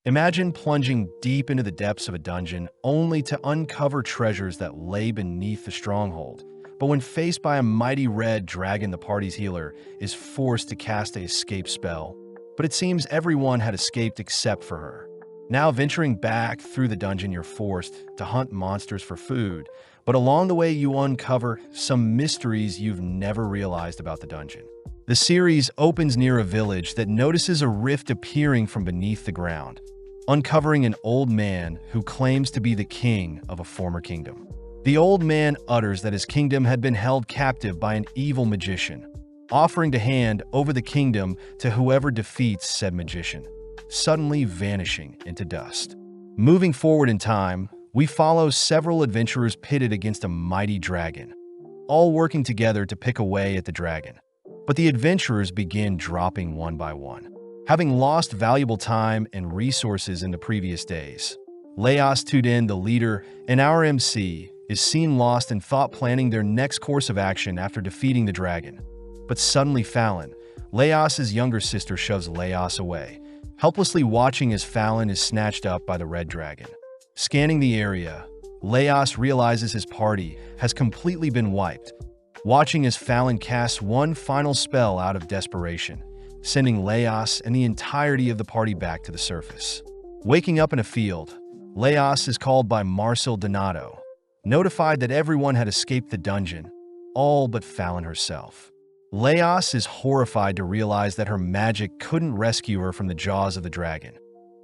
Imagine plunging deep into the depths of a dungeon only to uncover treasures that lay beneath the stronghold. But when faced by a mighty red dragon, the party's healer is forced to cast a escape spell. But it seems everyone had escaped except for her. Now venturing back through the dungeon, you're forced to hunt monsters for food. But along the way, you uncover some mysteries you've never realized about the dungeon. The series opens near a village that notices a rift appearing from beneath the ground, uncovering an old man who claims to be the king of a former kingdom. The old man utters that his kingdom had been held captive by an evil magician, offering to hand over the kingdom to whoever defeats said magician, suddenly vanishing into dust. Moving forward in time, we follow several adventurers pitted against a mighty dragon, all working together to pick away at the dragon. But the adventurers begin dropping one by one, having lost valuable time and resources in the previous days. Laos Tudin, the leader and our MC, is seen lost in thought, planning their next course of action after defeating the dragon. But suddenly Fallon, Laos's younger sister, shoves Laos away, helplessly watching as Fallon is snatched up by the red dragon. Scanning the area, Laos realizes his party has completely been wiped, watching as Fallon casts one final spell out of desperation, sending Laos and the entirety of the party back to the surface. Waking up in a field, Laos is called by Marcel Donato, notified that everyone had escaped the dungeon, all but Fallon herself. Laos is horrified to realize that her magic couldn't rescue her from the jaws of the dragon,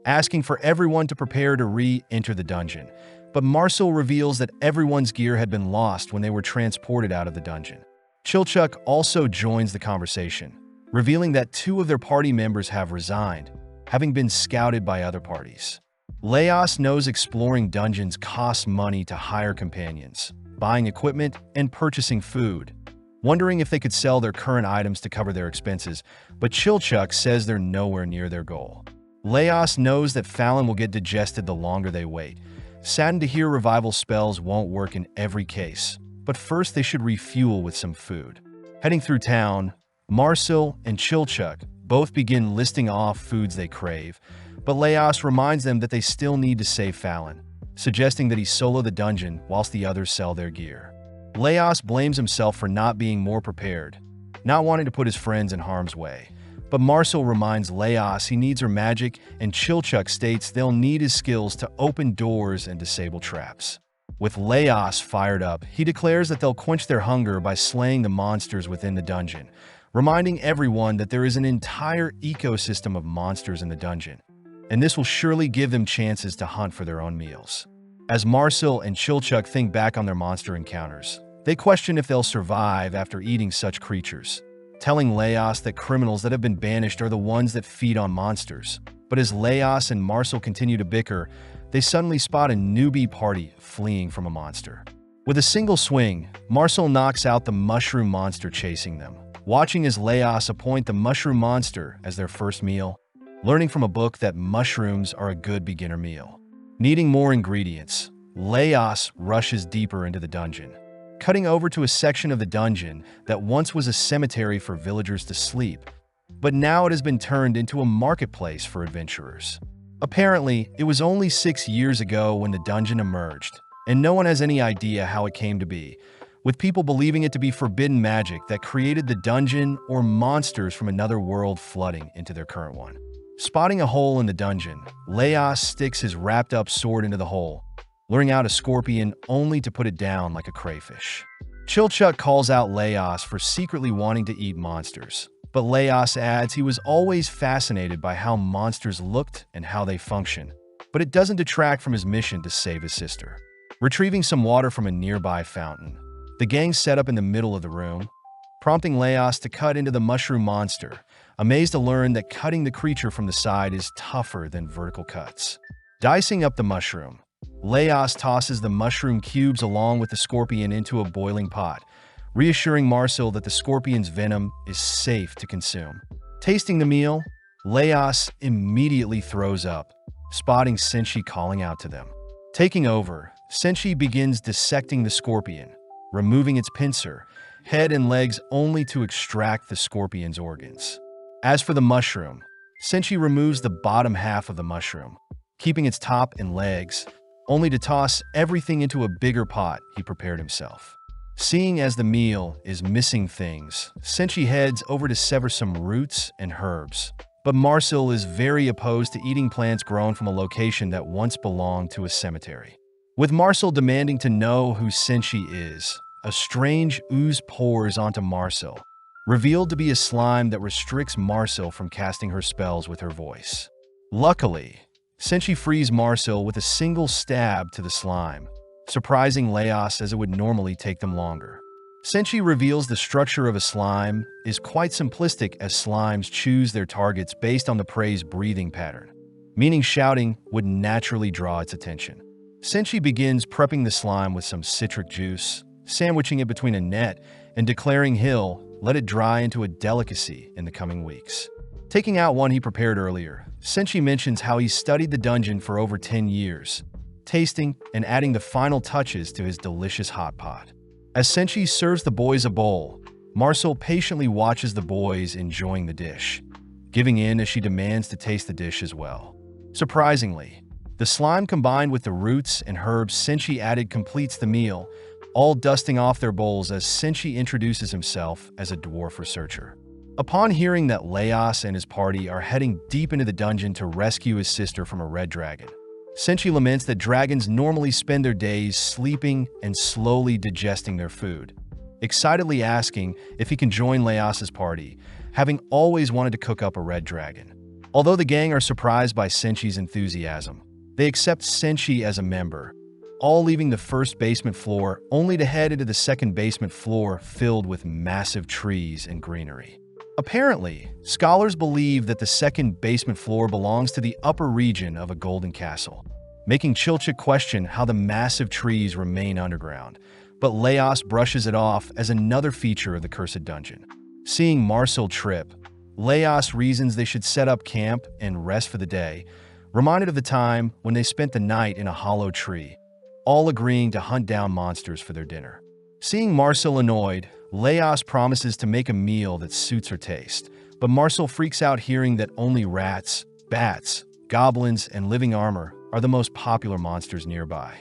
asking for everyone to prepare to re-enter the dungeon. But Marcel reveals that everyone's gear had been lost when they were transported out of the dungeon. Chilchuk also joins the conversation, revealing that two of their party members have resigned, having been scouted by other parties. Laos knows exploring dungeons costs money to hire companions, buying equipment, and purchasing food, wondering if they could sell their current items to cover their expenses, but Chilchuk says they're nowhere near their goal. Laos knows that Fallon will get digested the longer they wait, saddened to hear revival spells won't work in every case, but first they should refuel with some food. Heading through town, Marcel and Chilchuk both begin listing off foods they crave, but Laos reminds them that they still need to save Fallon, suggesting that he solo the dungeon whilst the others sell their gear. Laos blames himself for not being more prepared, not wanting to put his friends in harm's way. But Marcel reminds Laos he needs her magic, and Chilchuk states they'll need his skills to open doors and disable traps. With Laos fired up, he declares that they'll quench their hunger by slaying the monsters within the dungeon, reminding everyone that there is an entire ecosystem of monsters in the dungeon, and this will surely give them chances to hunt for their own meals. As Marcel and Chilchuk think back on their monster encounters, they question if they'll survive after eating such creatures, telling Laos that criminals that have been banished are the ones that feed on monsters. But as Laos and Marcel continue to bicker, they suddenly spot a newbie party fleeing from a monster. With a single swing, Marcel knocks out the mushroom monster chasing them, watching as Laos appoint the mushroom monster as their first meal, learning from a book that mushrooms are a good beginner meal. Needing more ingredients, Laos rushes deeper into the dungeon, cutting over to a section of the dungeon that once was a cemetery for villagers to sleep, but now it has been turned into a marketplace for adventurers. Apparently, it was only 6 years ago when the dungeon emerged, and no one has any idea how it came to be, with people believing it to be forbidden magic that created the dungeon or monsters from another world flooding into their current one. Spotting a hole in the dungeon, Laos sticks his wrapped-up sword into the hole, luring out a scorpion only to put it down like a crayfish. Chilchuk calls out Laos for secretly wanting to eat monsters, but Laos adds he was always fascinated by how monsters looked and how they function, but it doesn't detract from his mission to save his sister. Retrieving some water from a nearby fountain, the gang set up in the middle of the room, prompting Laos to cut into the mushroom monster, amazed to learn that cutting the creature from the side is tougher than vertical cuts. Dicing up the mushroom, Laos tosses the mushroom cubes along with the scorpion into a boiling pot, reassuring Marcel that the scorpion's venom is safe to consume. Tasting the meal, Laos immediately throws up, spotting Senshi calling out to them. Taking over, Senshi begins dissecting the scorpion, removing its pincer, head and legs only to extract the scorpion's organs. As for the mushroom, Senshi removes the bottom half of the mushroom, keeping its top and legs, only to toss everything into a bigger pot he prepared himself. Seeing as the meal is missing things, Senshi heads over to sever some roots and herbs. But Marcel is very opposed to eating plants grown from a location that once belonged to a cemetery. With Marcel demanding to know who Senshi is, a strange ooze pours onto Marcel, revealed to be a slime that restricts Marcel from casting her spells with her voice. Luckily, Senshi frees Marcel with a single stab to the slime, surprising Leos as it would normally take them longer. Senshi reveals the structure of a slime is quite simplistic, as slimes choose their targets based on the prey's breathing pattern, meaning shouting would naturally draw its attention. Senshi begins prepping the slime with some citric juice, sandwiching it between a net, and declaring he'll let it dry into a delicacy in the coming weeks. Taking out one he prepared earlier, Senshi mentions how he studied the dungeon for over 10 years, tasting and adding the final touches to his delicious hot pot. As Senshi serves the boys a bowl, Marcel patiently watches the boys enjoying the dish, giving in as she demands to taste the dish as well. Surprisingly, the slime combined with the roots and herbs Senshi added completes the meal, all dusting off their bowls as Senshi introduces himself as a dwarf researcher. Upon hearing that Leos and his party are heading deep into the dungeon to rescue his sister from a red dragon, Senshi laments that dragons normally spend their days sleeping and slowly digesting their food, excitedly asking if he can join Leos's party, having always wanted to cook up a red dragon. Although the gang are surprised by Senshi's enthusiasm, they accept Senshi as a member, all leaving the first basement floor only to head into the second basement floor filled with massive trees and greenery. Apparently, scholars believe that the second basement floor belongs to the upper region of a golden castle, making Chilchik question how the massive trees remain underground, but Leos brushes it off as another feature of the cursed dungeon. Seeing Marcel trip, Leos reasons they should set up camp and rest for the day, reminded of the time when they spent the night in a hollow tree, all agreeing to hunt down monsters for their dinner. Seeing Marcel annoyed, Leos promises to make a meal that suits her taste, but Marcel freaks out hearing that only rats, bats, goblins, and living armor are the most popular monsters nearby.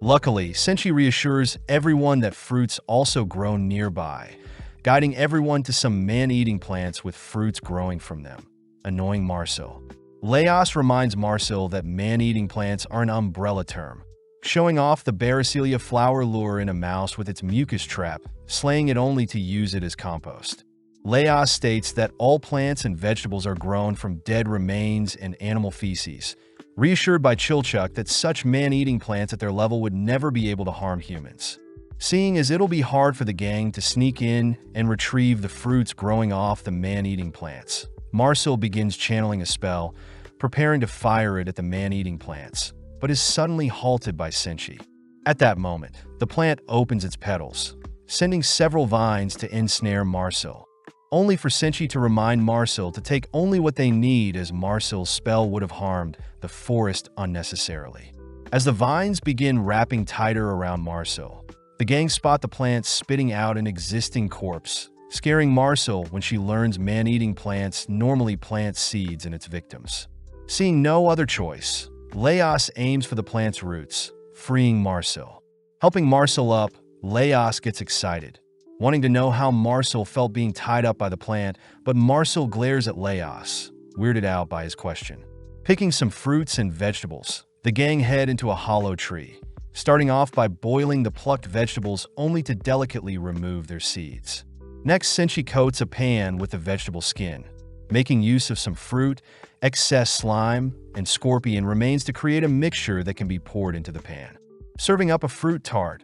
Luckily, Senshi reassures everyone that fruits also grow nearby, guiding everyone to some man-eating plants with fruits growing from them, annoying Marcel. Leos reminds Marcel that man-eating plants are an umbrella term, showing off the Baracelia flower lure in a mouse with its mucus trap, slaying it only to use it as compost. Leos states that all plants and vegetables are grown from dead remains and animal feces, reassured by Chilchuk that such man-eating plants at their level would never be able to harm humans. Seeing as it'll be hard for the gang to sneak in and retrieve the fruits growing off the man-eating plants, Marcel begins channeling a spell, preparing to fire it at the man-eating plants, but is suddenly halted by Senshi. At that moment, the plant opens its petals, sending several vines to ensnare Marcel, only for Senshi to remind Marcel to take only what they need, as Marcel's spell would have harmed the forest unnecessarily. As the vines begin wrapping tighter around Marcel, the gang spot the plant spitting out an existing corpse, scaring Marcel when she learns man-eating plants normally plant seeds in its victims. Seeing no other choice, Leos aims for the plant's roots, freeing Marcel. Helping Marcel up, Leos gets excited, wanting to know how Marcel felt being tied up by the plant, but Marcel glares at Leos, weirded out by his question. Picking some fruits and vegetables, the gang head into a hollow tree, starting off by boiling the plucked vegetables only to delicately remove their seeds. Next, Senshi coats a pan with the vegetable skin, making use of some fruit, excess slime, and scorpion remains to create a mixture that can be poured into the pan. Serving up a fruit tart,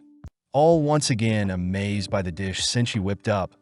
all once again amazed by the dish Senshi whipped up,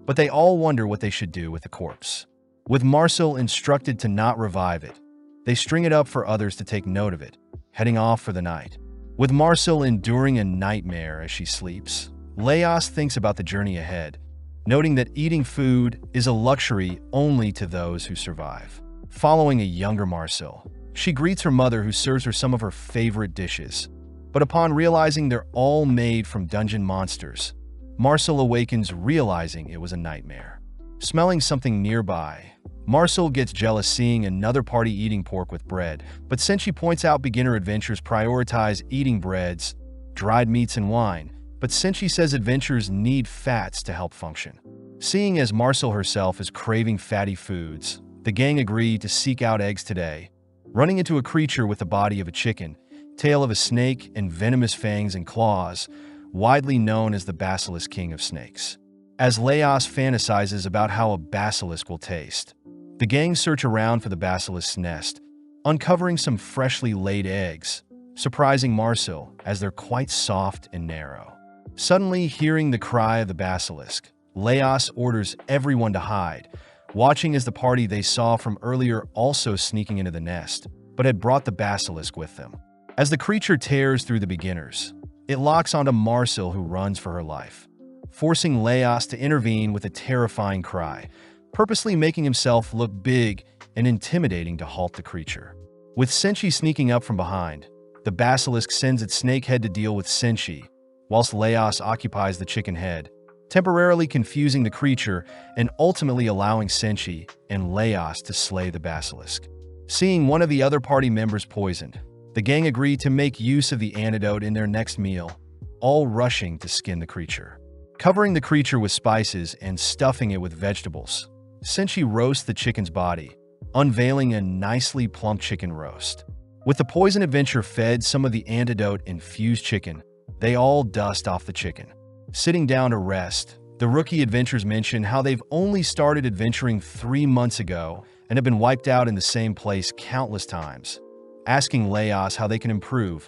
but they all wonder what they should do with the corpse. With Marcel instructed to not revive it, they string it up for others to take note of it, heading off for the night. With Marcel enduring a nightmare as she sleeps, Leos thinks about the journey ahead, noting that eating food is a luxury only to those who survive. Following a younger Marcel, she greets her mother, who serves her some of her favorite dishes. But upon realizing they're all made from dungeon monsters, Marcel awakens, realizing it was a nightmare. Smelling something nearby, Marcel gets jealous seeing another party eating pork with bread, but Senshi points out beginner adventurers prioritize eating breads, dried meats, and wine, but Senshi says adventurers need fats to help function. Seeing as Marcel herself is craving fatty foods, the gang agree to seek out eggs today, running into a creature with the body of a chicken, tail of a snake, and venomous fangs and claws, widely known as the Basilisk King of Snakes. As Leos fantasizes about how a basilisk will taste, the gang search around for the basilisk's nest, uncovering some freshly laid eggs, surprising Marcel as they're quite soft and narrow. Suddenly, hearing the cry of the basilisk, Leos orders everyone to hide, watching as the party they saw from earlier also sneaking into the nest, but had brought the basilisk with them. As the creature tears through the beginners, it locks onto Marcel, who runs for her life, forcing Leos to intervene with a terrifying cry, purposely making himself look big and intimidating to halt the creature. With Senshi sneaking up from behind, the basilisk sends its snake head to deal with Senshi, whilst Leos occupies the chicken head, temporarily confusing the creature and ultimately allowing Senshi and Leos to slay the basilisk. Seeing one of the other party members poisoned, the gang agree to make use of the antidote in their next meal, all rushing to skin the creature. Covering the creature with spices and stuffing it with vegetables, Senshi roasts the chicken's body, unveiling a nicely plump chicken roast. With the poison adventure fed some of the antidote-infused chicken, they all dust off the chicken. Sitting down to rest, the rookie adventurers mention how they've only started adventuring 3 months ago and have been wiped out in the same place countless times, asking Leos how they can improve,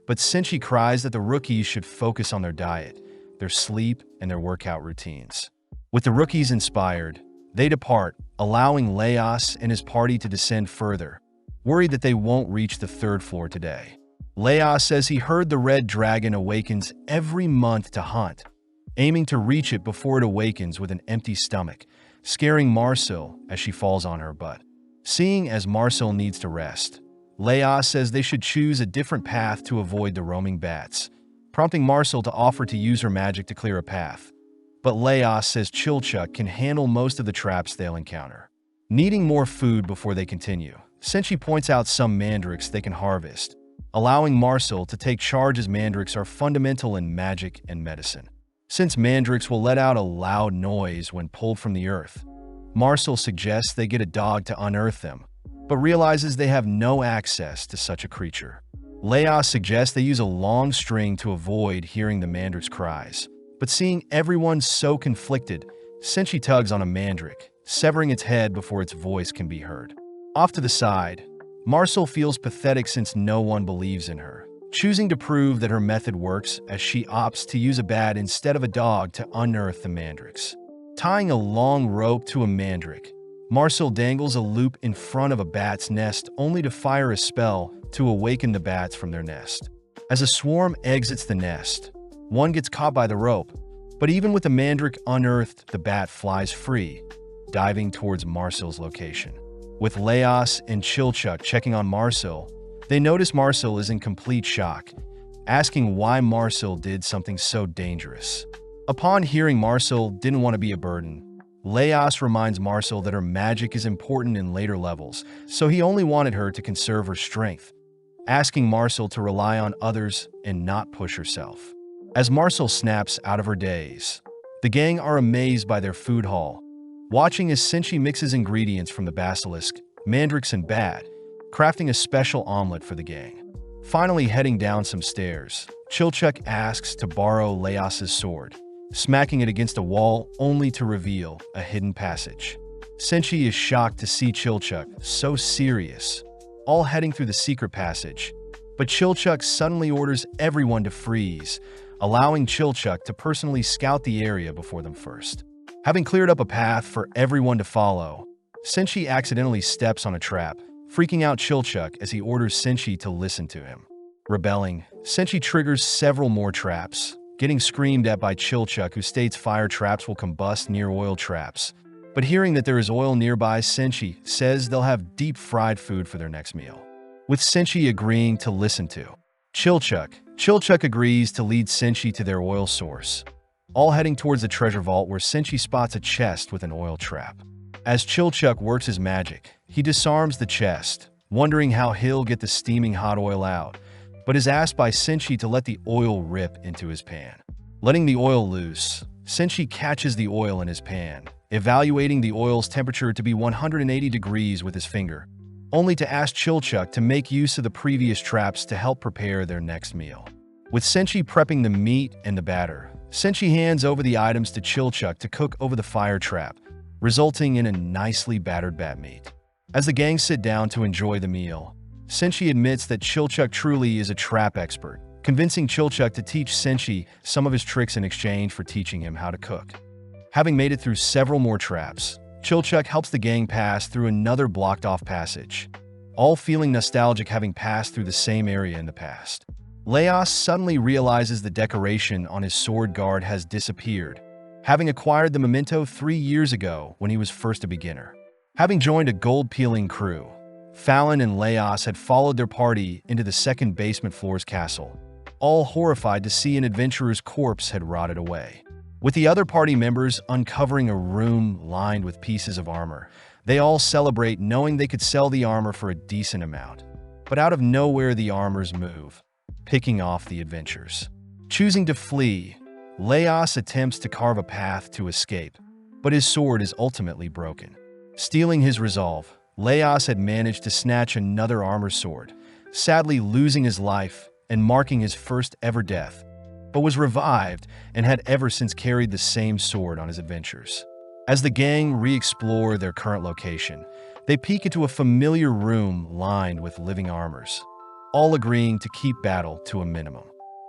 but Senshi cries that the rookies should focus on their diet, their sleep, and their workout routines. With the rookies inspired, they depart, allowing Leos and his party to descend further, worried that they won't reach the 3rd floor today. Leos says he heard the red dragon awakens every month to hunt, aiming to reach it before it awakens with an empty stomach, scaring Marcel as she falls on her butt. Seeing as Marcel needs to rest, Leos says they should choose a different path to avoid the roaming bats, prompting Marcel to offer to use her magic to clear a path. But Leos says Chilchuck can handle most of the traps they'll encounter. Needing more food before they continue, Senshi points out some mandrakes they can harvest, allowing Marcel to take charge as mandrakes are fundamental in magic and medicine. Since mandrakes will let out a loud noise when pulled from the earth, Marcel suggests they get a dog to unearth them, but realizes they have no access to such a creature. Leos suggests they use a long string to avoid hearing the mandrake's cries, but seeing everyone so conflicted, Senshi tugs on a mandrake, severing its head before its voice can be heard. Off to the side, Marcel feels pathetic since no one believes in her, choosing to prove that her method works as she opts to use a bat instead of a dog to unearth the mandrakes. Tying a long rope to a mandrake, Marcel dangles a loop in front of a bat's nest only to fire a spell to awaken the bats from their nest. As a swarm exits the nest, one gets caught by the rope, but even with the mandrake unearthed, the bat flies free, diving towards Marcel's location. With Leos and Chilchuck checking on Marcel, they notice Marcel is in complete shock, asking why Marcel did something so dangerous. Upon hearing Marcel didn't want to be a burden, Leos reminds Marcel that her magic is important in later levels, so he only wanted her to conserve her strength, asking Marcel to rely on others and not push herself. As Marcel snaps out of her daze, the gang are amazed by their food haul, watching as Senshi mixes ingredients from the basilisk, mandrakes, and bat, crafting a special omelet for the gang. Finally heading down some stairs, Chilchuck asks to borrow Leos's sword, smacking it against a wall only to reveal a hidden passage. Senshi is shocked to see Chilchuck so serious, all heading through the secret passage, but Chilchuck suddenly orders everyone to freeze, allowing Chilchuck to personally scout the area before them first. Having cleared up a path for everyone to follow, Senshi accidentally steps on a trap, freaking out Chilchuck as he orders Senshi to listen to him. Rebelling, Senshi triggers several more traps, getting screamed at by Chilchuck, who states fire traps will combust near oil traps. But hearing that there is oil nearby, Senshi says they'll have deep-fried food for their next meal. With Senshi agreeing to listen to Chilchuck agrees to lead Senshi to their oil source, all heading towards the treasure vault where Senshi spots a chest with an oil trap. As Chilchuck works his magic, he disarms the chest, wondering how he'll get the steaming hot oil out, but is asked by Senshi to let the oil rip into his pan. Letting the oil loose, Senshi catches the oil in his pan, evaluating the oil's temperature to be 180 degrees with his finger, only to ask Chilchuck to make use of the previous traps to help prepare their next meal. With Senshi prepping the meat and the batter, Senshi hands over the items to Chilchuck to cook over the fire trap, resulting in a nicely battered bat meat. As the gang sit down to enjoy the meal, Senshi admits that Chilchuck truly is a trap expert, convincing Chilchuck to teach Senshi some of his tricks in exchange for teaching him how to cook. Having made it through several more traps, Chilchuck helps the gang pass through another blocked-off passage, all feeling nostalgic having passed through the same area in the past. Leos suddenly realizes the decoration on his sword guard has disappeared, having acquired the memento 3 years ago when he was first a beginner. Having joined a gold-peeling crew, Fallon and Leos had followed their party into the second basement floor's castle, all horrified to see an adventurer's corpse had rotted away. With the other party members uncovering a room lined with pieces of armor, they all celebrate knowing they could sell the armor for a decent amount. But out of nowhere the armors move, picking off the adventurers. Choosing to flee, Leos attempts to carve a path to escape, but his sword is ultimately broken. Stealing his resolve, Leos had managed to snatch another armor sword, sadly losing his life and marking his first ever death, but was revived and had ever since carried the same sword on his adventures. As the gang re-explore their current location, they peek into a familiar room lined with living armors, all agreeing to keep battle to a minimum.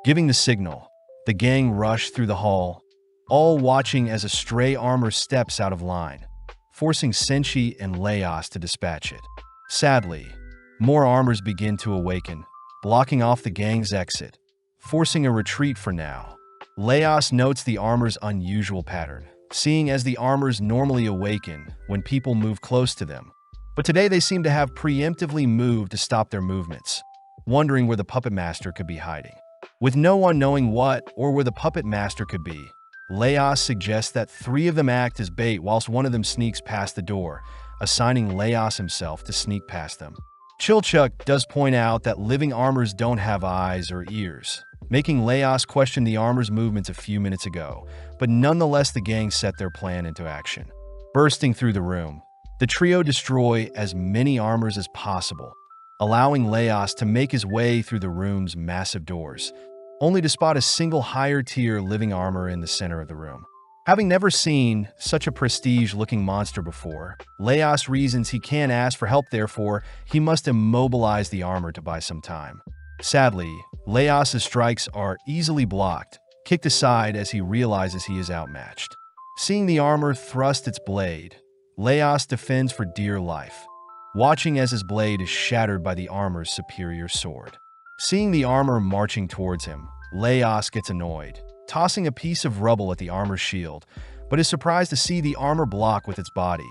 Giving the signal, the gang rush through the hall, all watching as a stray armor steps out of line, forcing Senshi and Leos to dispatch it. Sadly, more armors begin to awaken, blocking off the gang's exit, forcing a retreat for now. Leos notes the armor's unusual pattern, seeing as the armors normally awaken when people move close to them. But today they seem to have preemptively moved to stop their movements, wondering where the puppet master could be hiding. With no one knowing what or where the puppet master could be, Leos suggests that 3 of them act as bait whilst one of them sneaks past the door, assigning Leos himself to sneak past them. Chilchuck does point out that living armors don't have eyes or ears, making Leos question the armor's movements a few minutes ago, but nonetheless the gang set their plan into action. Bursting through the room, the trio destroy as many armors as possible, allowing Leos to make his way through the room's massive doors, only to spot a single higher-tier living armor in the center of the room. Having never seen such a prestige-looking monster before, Leos reasons he can't ask for help, therefore he must immobilize the armor to buy some time. Sadly, Leos' strikes are easily blocked, kicked aside as he realizes he is outmatched. Seeing the armor thrust its blade, Leos defends for dear life, watching as his blade is shattered by the armor's superior sword. Seeing the armor marching towards him, Leos gets annoyed, tossing a piece of rubble at the armor's shield, but is surprised to see the armor block with its body,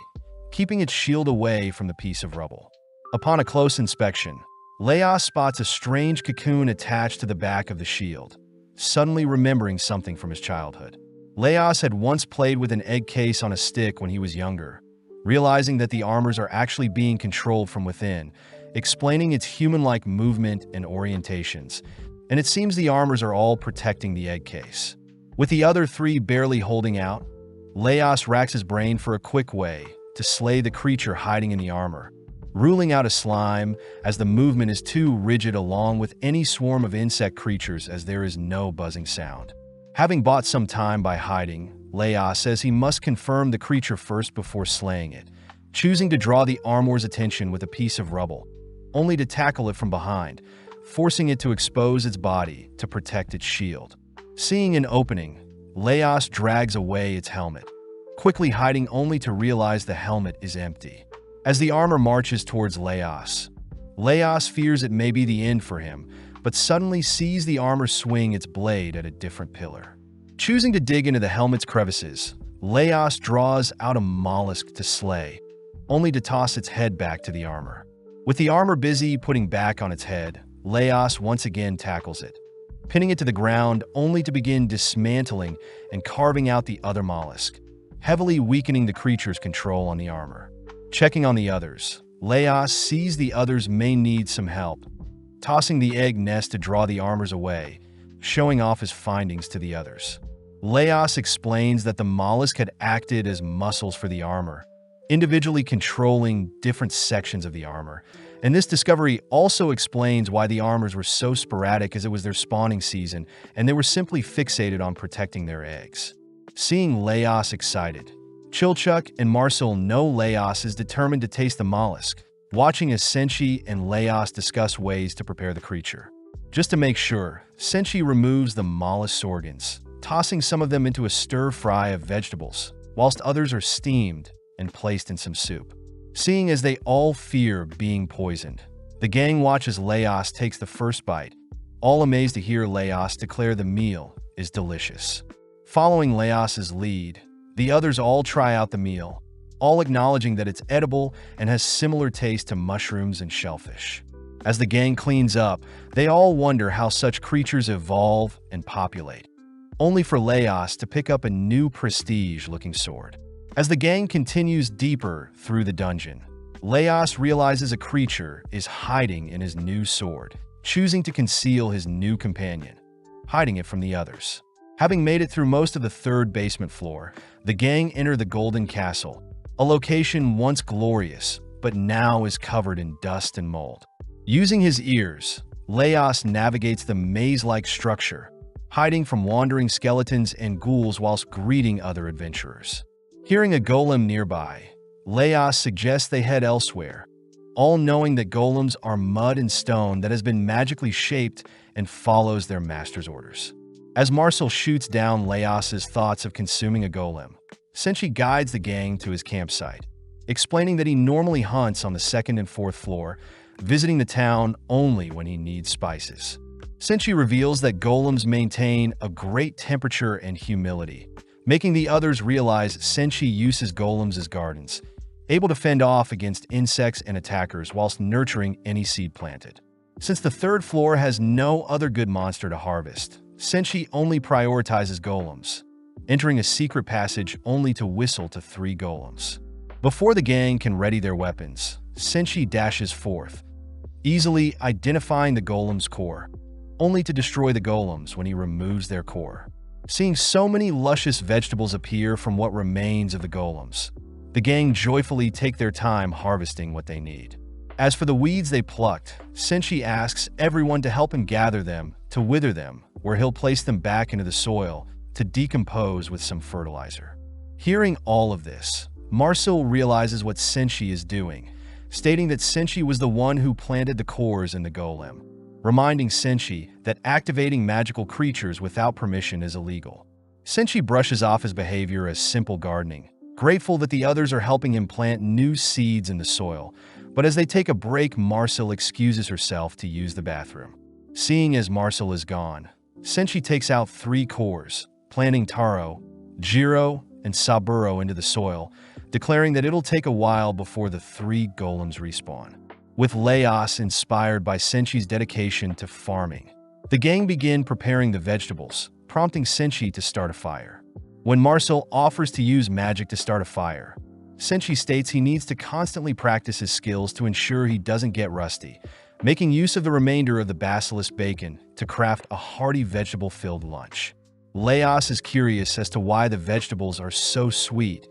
keeping its shield away from the piece of rubble. Upon a close inspection, Leos spots a strange cocoon attached to the back of the shield, suddenly remembering something from his childhood. Leos had once played with an egg case on a stick when he was younger, realizing that the armors are actually being controlled from within, explaining its human-like movement and orientations, and it seems the armors are all protecting the egg case. With the other 3 barely holding out, Leos racks his brain for a quick way to slay the creature hiding in the armor, ruling out a slime as the movement is too rigid along with any swarm of insect creatures as there is no buzzing sound. Having bought some time by hiding, Leos says he must confirm the creature first before slaying it, choosing to draw the armor's attention with a piece of rubble, only to tackle it from behind, forcing it to expose its body to protect its shield. Seeing an opening, Leos drags away its helmet, quickly hiding only to realize the helmet is empty. As the armor marches towards Leos, Leos fears it may be the end for him, but suddenly sees the armor swing its blade at a different pillar. Choosing to dig into the helmet's crevices, Leos draws out a mollusk to slay, only to toss its head back to the armor. With the armor busy putting back on its head, Leos once again tackles it, pinning it to the ground only to begin dismantling and carving out the other mollusk, heavily weakening the creature's control on the armor. Checking on the others, Leos sees the others may need some help, tossing the egg nest to draw the armors away, showing off his findings to the others. Leos explains that the mollusk had acted as muscles for the armor, individually controlling different sections of the armor. And this discovery also explains why the armors were so sporadic, as it was their spawning season, and they were simply fixated on protecting their eggs. Seeing Leos excited, Chilchuck and Marcel know Leos is determined to taste the mollusk, watching as Senshi and Leos discuss ways to prepare the creature. Just to make sure, Senshi removes the mollusk's organs, tossing some of them into a stir-fry of vegetables, whilst others are steamed and placed in some soup. Seeing as they all fear being poisoned, the gang watches Leos takes the first bite, all amazed to hear Leos declare the meal is delicious. Following Leos's lead, the others all try out the meal, all acknowledging that it's edible and has similar taste to mushrooms and shellfish. As the gang cleans up, they all wonder how such creatures evolve and populate, only for Leos to pick up a new prestige-looking sword. As the gang continues deeper through the dungeon, Leos realizes a creature is hiding in his new sword, choosing to conceal his new companion, hiding it from the others. Having made it through most of the third basement floor, the gang enter the Golden Castle, a location once glorious, but now is covered in dust and mold. Using his ears, Leos navigates the maze-like structure, hiding from wandering skeletons and ghouls whilst greeting other adventurers. Hearing a golem nearby, Leos suggests they head elsewhere, all knowing that golems are mud and stone that has been magically shaped and follows their master's orders. As Marcel shoots down Leos's thoughts of consuming a golem, Senshi guides the gang to his campsite, explaining that he normally hunts on the second and fourth floor, visiting the town only when he needs spices. Senshi reveals that golems maintain a great temperature and humility, making the others realize Senshi uses golems as gardens, able to fend off against insects and attackers whilst nurturing any seed planted. Since the third floor has no other good monster to harvest, Senshi only prioritizes golems, entering a secret passage only to whistle to 3 golems. Before the gang can ready their weapons, Senshi dashes forth, easily identifying the golem's core, only to destroy the golems when he removes their core. Seeing so many luscious vegetables appear from what remains of the golems, the gang joyfully take their time harvesting what they need. As for the weeds they plucked, Senshi asks everyone to help him gather them, to wither them, where he'll place them back into the soil to decompose with some fertilizer. Hearing all of this, Marcel realizes what Senshi is doing, stating that Senshi was the one who planted the cores in the golem, reminding Senshi that activating magical creatures without permission is illegal. Senshi brushes off his behavior as simple gardening, grateful that the others are helping him plant new seeds in the soil, but as they take a break, Marcel excuses herself to use the bathroom. Seeing as Marcel is gone, Senshi takes out 3 cores, planting Taro, Jiro, and Saburo into the soil, declaring that it'll take a while before the 3 golems respawn. With Leos inspired by Senshi's dedication to farming, the gang begin preparing the vegetables, prompting Senshi to start a fire. When Marcel offers to use magic to start a fire, Senshi states he needs to constantly practice his skills to ensure he doesn't get rusty, making use of the remainder of the basilisk bacon to craft a hearty vegetable-filled lunch. Leos is curious as to why the vegetables are so sweet,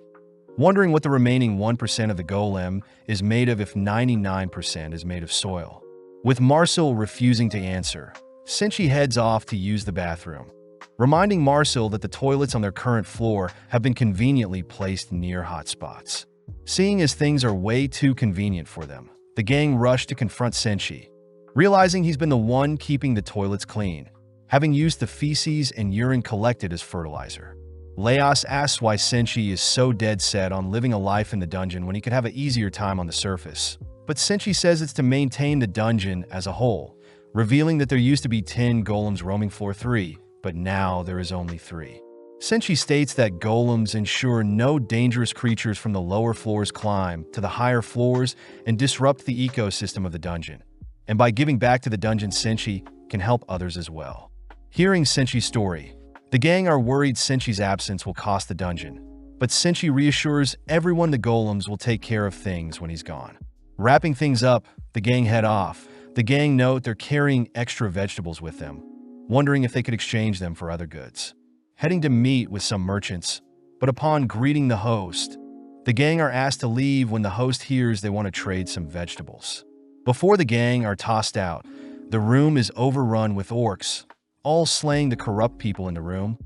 wondering what the remaining 1% of the golem is made of if 99% is made of soil. With Marcel refusing to answer, Senshi heads off to use the bathroom, reminding Marcel that the toilets on their current floor have been conveniently placed near hotspots. Seeing as things are way too convenient for them, the gang rush to confront Senshi, realizing he's been the one keeping the toilets clean, having used the feces and urine collected as fertilizer. Leos asks why Senshi is so dead set on living a life in the dungeon when he could have an easier time on the surface, but Senshi says it's to maintain the dungeon as a whole, revealing that there used to be 10 golems roaming floor 3, but now there is only 3. Senshi states that golems ensure no dangerous creatures from the lower floors climb to the higher floors and disrupt the ecosystem of the dungeon, and by giving back to the dungeon, Senshi can help others as well. Hearing Senchi's story, the gang are worried Senchi's absence will cost the dungeon, but Senchi reassures everyone the golems will take care of things when he's gone. Wrapping things up, the gang head off. The gang note they're carrying extra vegetables with them, wondering if they could exchange them for other goods. Heading to meet with some merchants, but upon greeting the host, the gang are asked to leave when the host hears they want to trade some vegetables. Before the gang are tossed out, the room is overrun with orcs, all slaying the corrupt people in the room,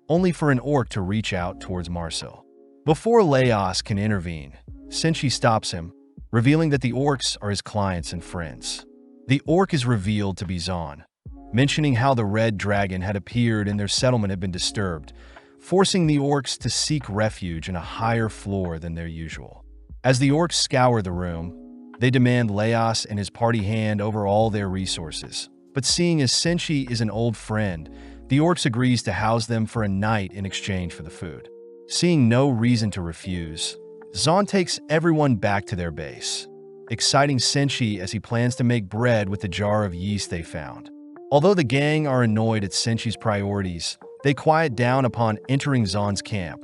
only for an orc to reach out towards Marcel. Before Laos can intervene, Senchi stops him, revealing that the orcs are his clients and friends. The orc is revealed to be Zon, mentioning how the red dragon had appeared and their settlement had been disturbed, forcing the orcs to seek refuge in a higher floor than their usual. As the orcs scour the room, they demand Laos and his party hand over all their resources. But seeing as Senchi is an old friend, the orcs agrees to house them for a night in exchange for the food. Seeing no reason to refuse, Zon takes everyone back to their base, exciting Senchi as he plans to make bread with the jar of yeast they found. Although the gang are annoyed at Senchi's priorities, they quiet down upon entering Zon's camp,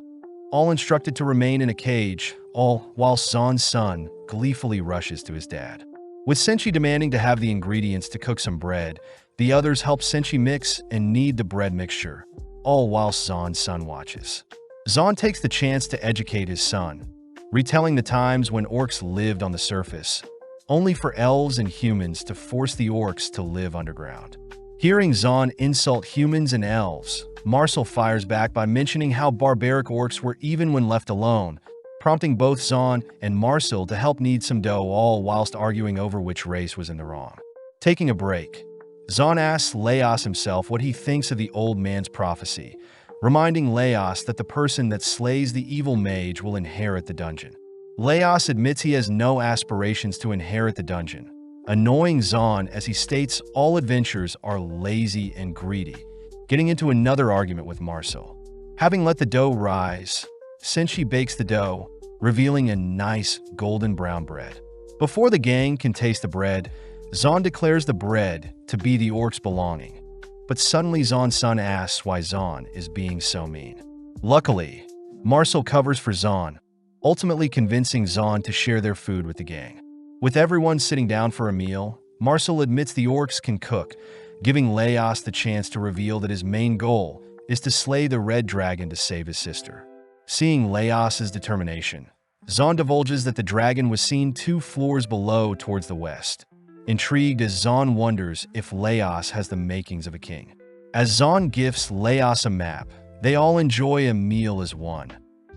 all instructed to remain in a cage, all whilst Zon's son gleefully rushes to his dad. With Senchi demanding to have the ingredients to cook some bread, the others help Senchi mix and knead the bread mixture, all whilst Zon's son watches. Zon takes the chance to educate his son, retelling the times when orcs lived on the surface, only for elves and humans to force the orcs to live underground. Hearing Zon insult humans and elves, Marcel fires back by mentioning how barbaric orcs were even when left alone, prompting both Zon and Marcel to help knead some dough, all whilst arguing over which race was in the wrong. Taking a break, Zon asks Laos himself what he thinks of the old man's prophecy, reminding Laos that the person that slays the evil mage will inherit the dungeon. Laos admits he has no aspirations to inherit the dungeon, annoying Zon as he states all adventurers are lazy and greedy, getting into another argument with Marcel. Having let the dough rise, Senchi bakes the dough, revealing a nice golden brown bread. Before the gang can taste the bread, Zon declares the bread to be the orc's belonging. But suddenly Zon's son asks why Zon is being so mean. Luckily, Marcel covers for Zon, ultimately convincing Zon to share their food with the gang. With everyone sitting down for a meal, Marcel admits the orcs can cook, giving Laos the chance to reveal that his main goal is to slay the red dragon to save his sister. Seeing Laos's determination, Zon divulges that the dragon was seen 2 floors below towards the west, intrigued as Zon wonders if Laos has the makings of a king. As Zon gifts Laos a map, they all enjoy a meal as one,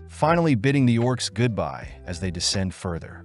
finally bidding the orcs goodbye as they descend further.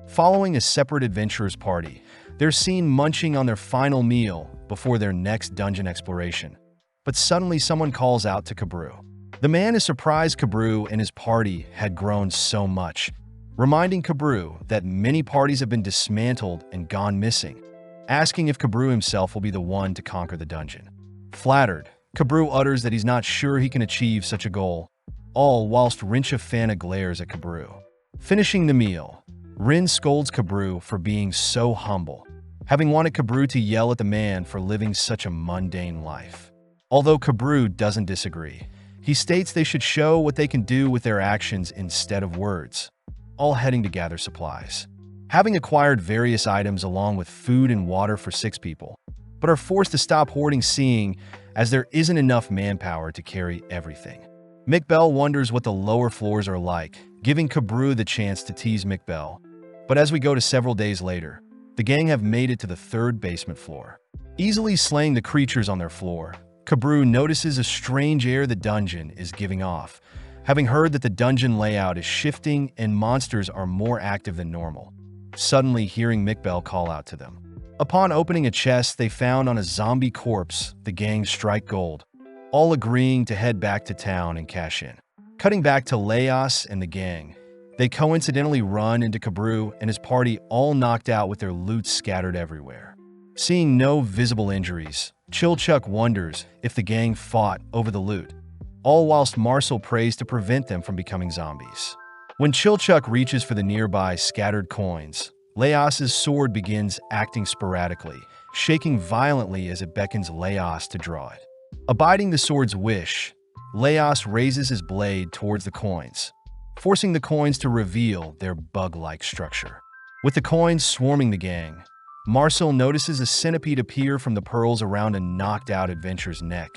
Following a separate adventurers party, they're seen munching on their final meal before their next dungeon exploration. But suddenly someone calls out to Kabru. The man is surprised Kabru and his party had grown so much, reminding Kabru that many parties have been dismantled and gone missing, asking if Kabru himself will be the one to conquer the dungeon. Flattered, Kabru utters that he's not sure he can achieve such a goal, all whilst Rincha glares at Kabru. Finishing the meal, Rin scolds Kabru for being so humble, having wanted Kabru to yell at the man for living such a mundane life. Although Kabru doesn't disagree, he states they should show what they can do with their actions instead of words, all heading to gather supplies. Having acquired various items along with food and water for 6 people, but are forced to stop hoarding seeing as there isn't enough manpower to carry everything. McBell wonders what the lower floors are like, giving Kabru the chance to tease McBell. But as we go to several days later, the gang have made it to the 3rd basement floor. Easily slaying the creatures on their floor, Kabru notices a strange air the dungeon is giving off, having heard that the dungeon layout is shifting and monsters are more active than normal. Suddenly hearing McBell call out to them. Upon opening a chest they found on a zombie corpse, the gang strike gold, all agreeing to head back to town and cash in. Cutting back to Laos and the gang, they coincidentally run into Kabru and his party all knocked out with their loot scattered everywhere. Seeing no visible injuries, Chilchuck wonders if the gang fought over the loot, all whilst Marcel prays to prevent them from becoming zombies. When Chilchuck reaches for the nearby scattered coins, Laos's sword begins acting sporadically, shaking violently as it beckons Laos to draw it. Abiding the sword's wish, Laos raises his blade towards the coins, forcing the coins to reveal their bug-like structure. With the coins swarming the gang, Marcel notices a centipede appear from the pearls around a knocked-out adventurer's neck,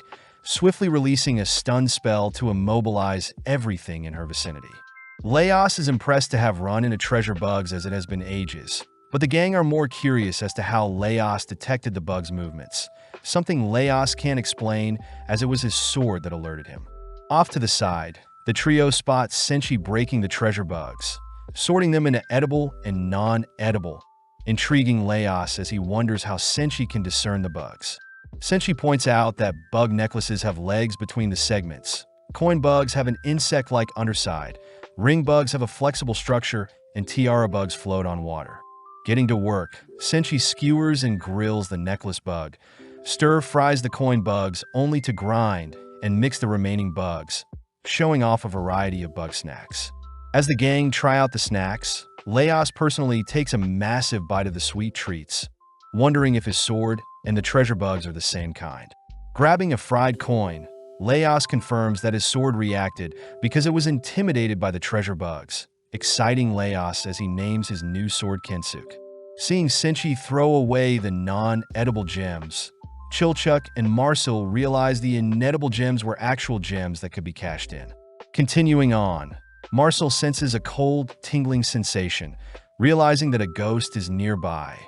swiftly releasing a stun spell to immobilize everything in her vicinity. Laos is impressed to have run into treasure bugs as it has been ages, but the gang are more curious as to how Laos detected the bug's movements, something Laos can't explain as it was his sword that alerted him. Off to the side, the trio spots Senshi breaking the treasure bugs, sorting them into edible and non-edible, intriguing Laos as he wonders how Senshi can discern the bugs. Senshi points out that bug necklaces have legs between the segments, coin bugs have an insect-like underside, ring bugs have a flexible structure, and tiara bugs float on water. Getting to work, Senshi skewers and grills the necklace bug, stir-fries the coin bugs only to grind and mix the remaining bugs, showing off a variety of bug snacks. As the gang try out the snacks, Laos personally takes a massive bite of the sweet treats, wondering if his sword and the treasure bugs are the same kind. Grabbing a fried coin, Laos confirms that his sword reacted because it was intimidated by the treasure bugs, exciting Laos as he names his new sword Kensuk. Seeing Senshi throw away the non-edible gems, Chilchuck and Marcel realize the inedible gems were actual gems that could be cashed in. Continuing on, Marcel senses a cold, tingling sensation, realizing that a ghost is nearby,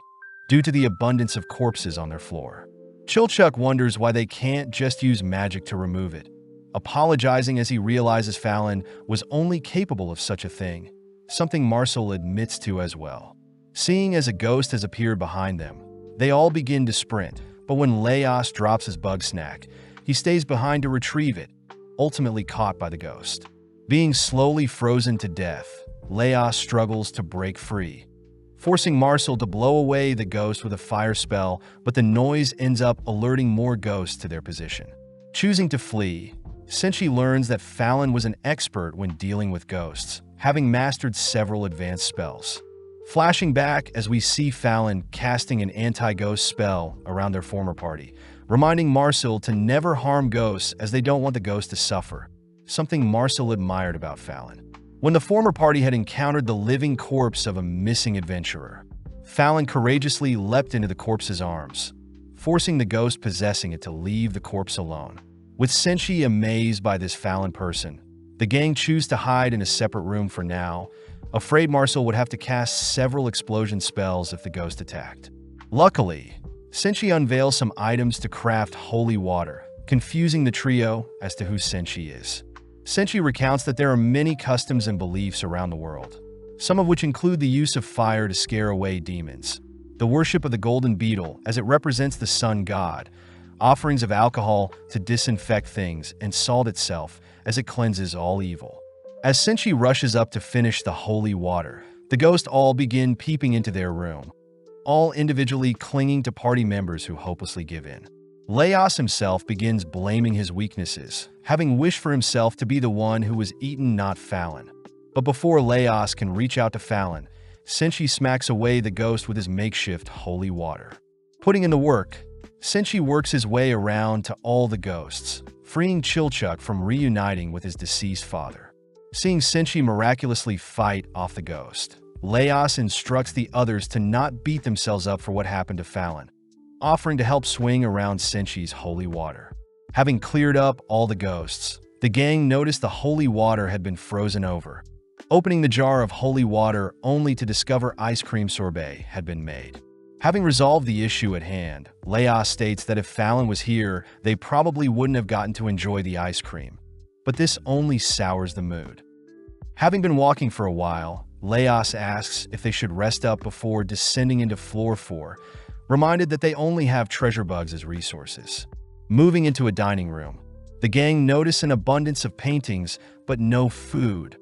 due to the abundance of corpses on their floor. Chilchuck wonders why they can't just use magic to remove it, apologizing as he realizes Fallon was only capable of such a thing, something Marcel admits to as well. Seeing as a ghost has appeared behind them, they all begin to sprint, but when Laos drops his bug snack, he stays behind to retrieve it, ultimately caught by the ghost. Being slowly frozen to death, Laos struggles to break free, forcing Marcel to blow away the ghost with a fire spell, but the noise ends up alerting more ghosts to their position. Choosing to flee, Senshi learns that Fallon was an expert when dealing with ghosts, having mastered several advanced spells. Flashing back as we see Fallon casting an anti-ghost spell around their former party, reminding Marcel to never harm ghosts as they don't want the ghost to suffer, something Marcel admired about Fallon. When the former party had encountered the living corpse of a missing adventurer, Fallon courageously leapt into the corpse's arms, forcing the ghost possessing it to leave the corpse alone. With Senshi amazed by this Fallon person, the gang choose to hide in a separate room for now, afraid Marcel would have to cast several explosion spells if the ghost attacked. Luckily, Senshi unveils some items to craft holy water, confusing the trio as to who Senshi is. Senshi recounts that there are many customs and beliefs around the world, some of which include the use of fire to scare away demons, the worship of the golden beetle as it represents the sun god, offerings of alcohol to disinfect things, and salt itself as it cleanses all evil. As Senshi rushes up to finish the holy water, the ghosts all begin peeping into their room, all individually clinging to party members who hopelessly give in. Laos himself begins blaming his weaknesses, having wished for himself to be the one who was eaten, not Fallon. But before Laos can reach out to Fallon, Senshi smacks away the ghost with his makeshift holy water. Putting in the work, Senshi works his way around to all the ghosts, freeing Chilchuck from reuniting with his deceased father. Seeing Senshi miraculously fight off the ghost, Laos instructs the others to not beat themselves up for what happened to Fallon, offering to help swing around Senshi's holy water. Having cleared up all the ghosts, the gang noticed the holy water had been frozen over, opening the jar of holy water only to discover ice cream sorbet had been made. Having resolved the issue at hand, Laos states that if Fallon was here, they probably wouldn't have gotten to enjoy the ice cream. But this only sours the mood. Having been walking for a while, Laos asks if they should rest up before descending into floor 4, reminded that they only have treasure bugs as resources. Moving into a dining room, the gang notice an abundance of paintings, but no food,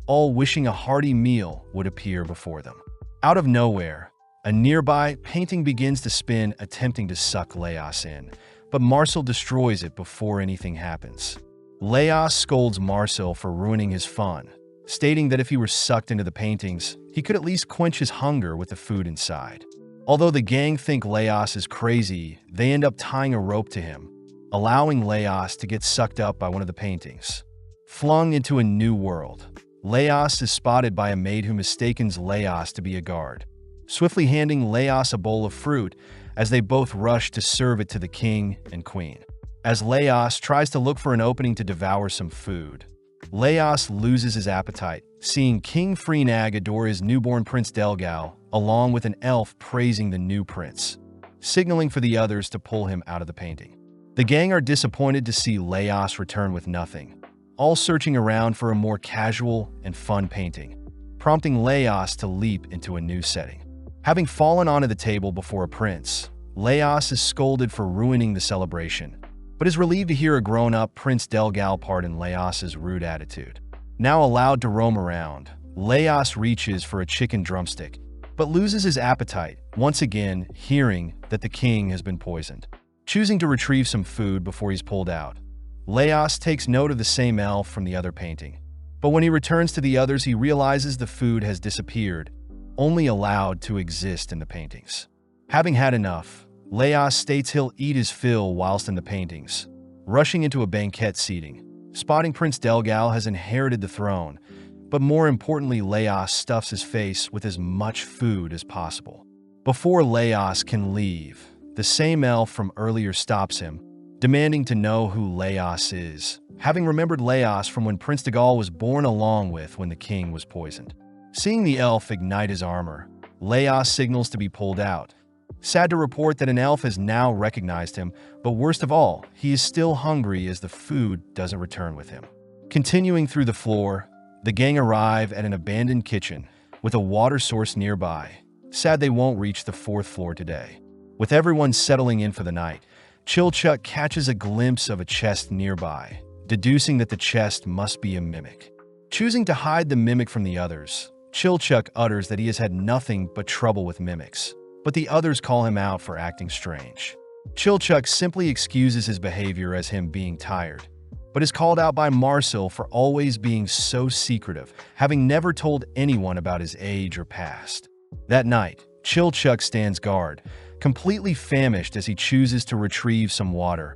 all wishing a hearty meal would appear before them. Out of nowhere, a nearby painting begins to spin, attempting to suck Laos in, but Marcel destroys it before anything happens. Laos scolds Marcel for ruining his fun, stating that if he were sucked into the paintings, he could at least quench his hunger with the food inside. Although the gang think Laos is crazy, they end up tying a rope to him, allowing Laos to get sucked up by one of the paintings. Flung into a new world, Laos is spotted by a maid who mistakes Laos to be a guard, swiftly handing Laos a bowl of fruit as they both rush to serve it to the king and queen. As Laos tries to look for an opening to devour some food, Laos loses his appetite, seeing King Freenag adore his newborn Prince Delgal, along with an elf praising the new prince, signaling for the others to pull him out of the painting. The gang are disappointed to see Laos return with nothing, all searching around for a more casual and fun painting, prompting Laos to leap into a new setting. Having fallen onto the table before a prince, Laos is scolded for ruining the celebration, but is relieved to hear a grown-up Prince Delgal pardon Laos's rude attitude. Now allowed to roam around, Laos reaches for a chicken drumstick, but loses his appetite, once again hearing that the king has been poisoned. Choosing to retrieve some food before he's pulled out, Laos takes note of the same elf from the other painting. But when he returns to the others, he realizes the food has disappeared, only allowed to exist in the paintings. Having had enough, Laos states he'll eat his fill whilst in the paintings, rushing into a banquet seating. Spotting Prince Delgal has inherited the throne, but more importantly, Laos stuffs his face with as much food as possible. Before Laos can leave, the same elf from earlier stops him, demanding to know who Laos is, having remembered Laos from when Prince Delgal was born along with when the king was poisoned. Seeing the elf ignite his armor, Laos signals to be pulled out. Sad to report that an elf has now recognized him, but worst of all, he is still hungry as the food doesn't return with him. Continuing through the floor, the gang arrive at an abandoned kitchen with a water source nearby. Sad they won't reach the 4th floor today. With everyone settling in for the night, Chilchuck catches a glimpse of a chest nearby, deducing that the chest must be a mimic. Choosing to hide the mimic from the others, Chilchuck utters that he has had nothing but trouble with mimics, but the others call him out for acting strange. Chilchuck simply excuses his behavior as him being tired, but is called out by Marcel for always being so secretive, having never told anyone about his age or past. That night, Chilchuck stands guard, completely famished as he chooses to retrieve some water,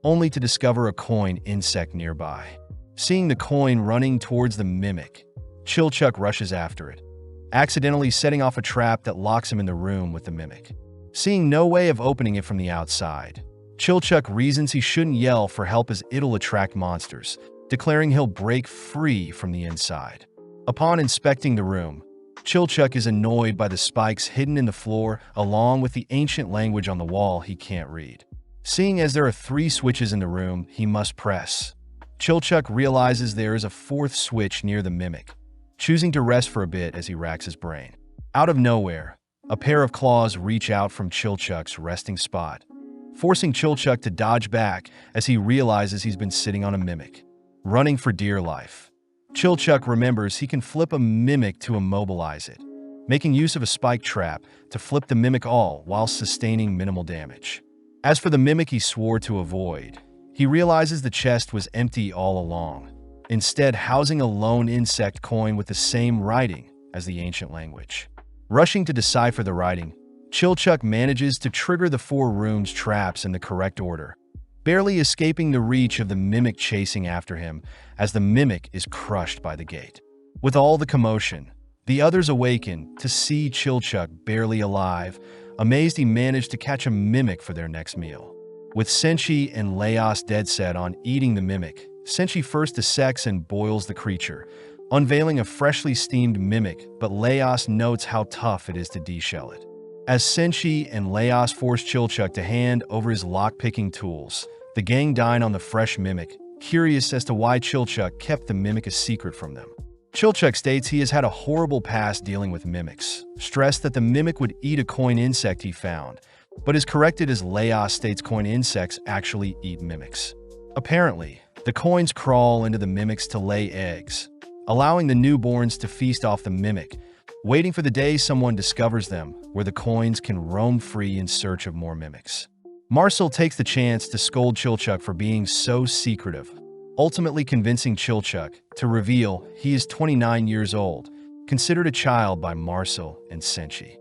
only to discover a coin insect nearby. Seeing the coin running towards the mimic, Chilchuck rushes after it, accidentally setting off a trap that locks him in the room with the mimic. Seeing no way of opening it from the outside, Chilchuck reasons he shouldn't yell for help as it'll attract monsters, declaring he'll break free from the inside. Upon inspecting the room, Chilchuck is annoyed by the spikes hidden in the floor along with the ancient language on the wall he can't read. Seeing as there are 3 switches in the room he must press, Chilchuck realizes there is a 4th switch near the mimic, choosing to rest for a bit as he racks his brain. Out of nowhere, a pair of claws reach out from Chilchuck's resting spot, forcing Chilchuck to dodge back as he realizes he's been sitting on a mimic, running for dear life. Chilchuck remembers he can flip a mimic to immobilize it, making use of a spike trap to flip the mimic all while sustaining minimal damage. As for the mimic he swore to avoid, he realizes the chest was empty all along, instead housing a lone insect coin with the same writing as the ancient language. Rushing to decipher the writing, Chilchuck manages to trigger the 4 rooms' traps in the correct order, barely escaping the reach of the mimic chasing after him as the mimic is crushed by the gate. With all the commotion, the others awaken to see Chilchuck barely alive, amazed he managed to catch a mimic for their next meal. With Senshi and Laos dead set on eating the mimic, Senshi first dissects and boils the creature, unveiling a freshly steamed mimic, but Laos notes how tough it is to deshell it. As Senshi and Laos force Chilchuck to hand over his lock-picking tools, the gang dine on the fresh mimic, curious as to why Chilchuck kept the mimic a secret from them. Chilchuck states he has had a horrible past dealing with mimics, stressed that the mimic would eat a coin insect he found, but is corrected as Laos states coin insects actually eat mimics. Apparently, the coins crawl into the mimics to lay eggs, allowing the newborns to feast off the mimic, waiting for the day someone discovers them, where the coins can roam free in search of more mimics. Marcel takes the chance to scold Chilchuck for being so secretive, ultimately convincing Chilchuck to reveal he is 29 years old, considered a child by Marcel and Senshi.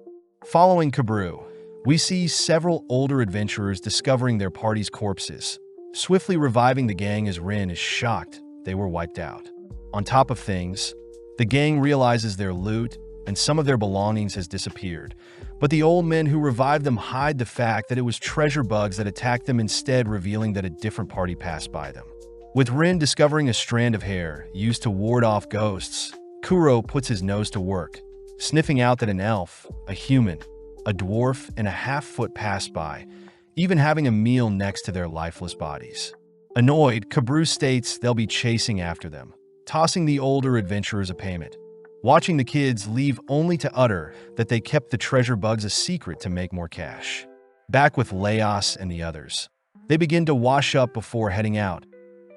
Following Kabru, we see several older adventurers discovering their party's corpses, swiftly reviving the gang as Rin is shocked they were wiped out. On top of things, the gang realizes their loot and some of their belongings has disappeared, but the old men who revived them hide the fact that it was treasure bugs that attacked them, instead revealing that a different party passed by them. With Rin discovering a strand of hair used to ward off ghosts, Kuro puts his nose to work, sniffing out that an elf, a human, a dwarf, and a half-foot passed by, even having a meal next to their lifeless bodies. Annoyed, Kabru states they'll be chasing after them, tossing the older adventurers a payment. Watching the kids leave only to utter that they kept the treasure bugs a secret to make more cash. Back with Leos and the others, they begin to wash up before heading out,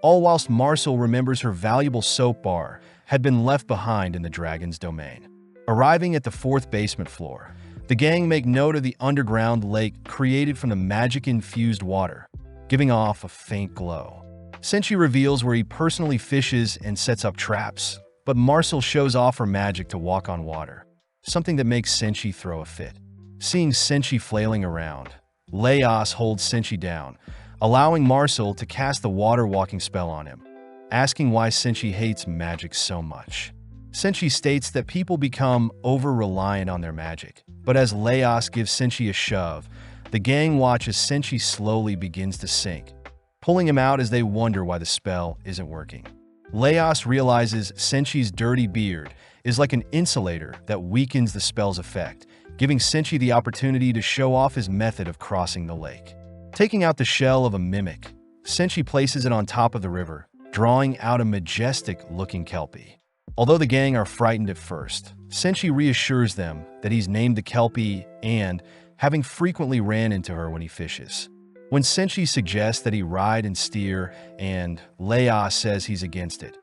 all whilst Marcel remembers her valuable soap bar had been left behind in the dragon's domain. Arriving at the 4th basement floor, the gang make note of the underground lake created from the magic-infused water, giving off a faint glow. Senshi reveals where he personally fishes and sets up traps, but Marcel shows off her magic to walk on water, something that makes Senshi throw a fit. Seeing Senshi flailing around, Leos holds Senshi down, allowing Marcel to cast the water walking spell on him, asking why Senshi hates magic so much. Senshi states that people become over-reliant on their magic, but as Leos gives Senshi a shove, the gang watches Senshi slowly begins to sink, pulling him out as they wonder why the spell isn't working. Leos realizes Senshi's dirty beard is like an insulator that weakens the spell's effect, giving Senshi the opportunity to show off his method of crossing the lake. Taking out the shell of a mimic, Senshi places it on top of the river, drawing out a majestic-looking kelpie. Although the gang are frightened at first, Senshi reassures them that he's named the kelpie and, having frequently ran into her when he fishes. When Senshi suggests that he ride and steer, and Leos says he's against it,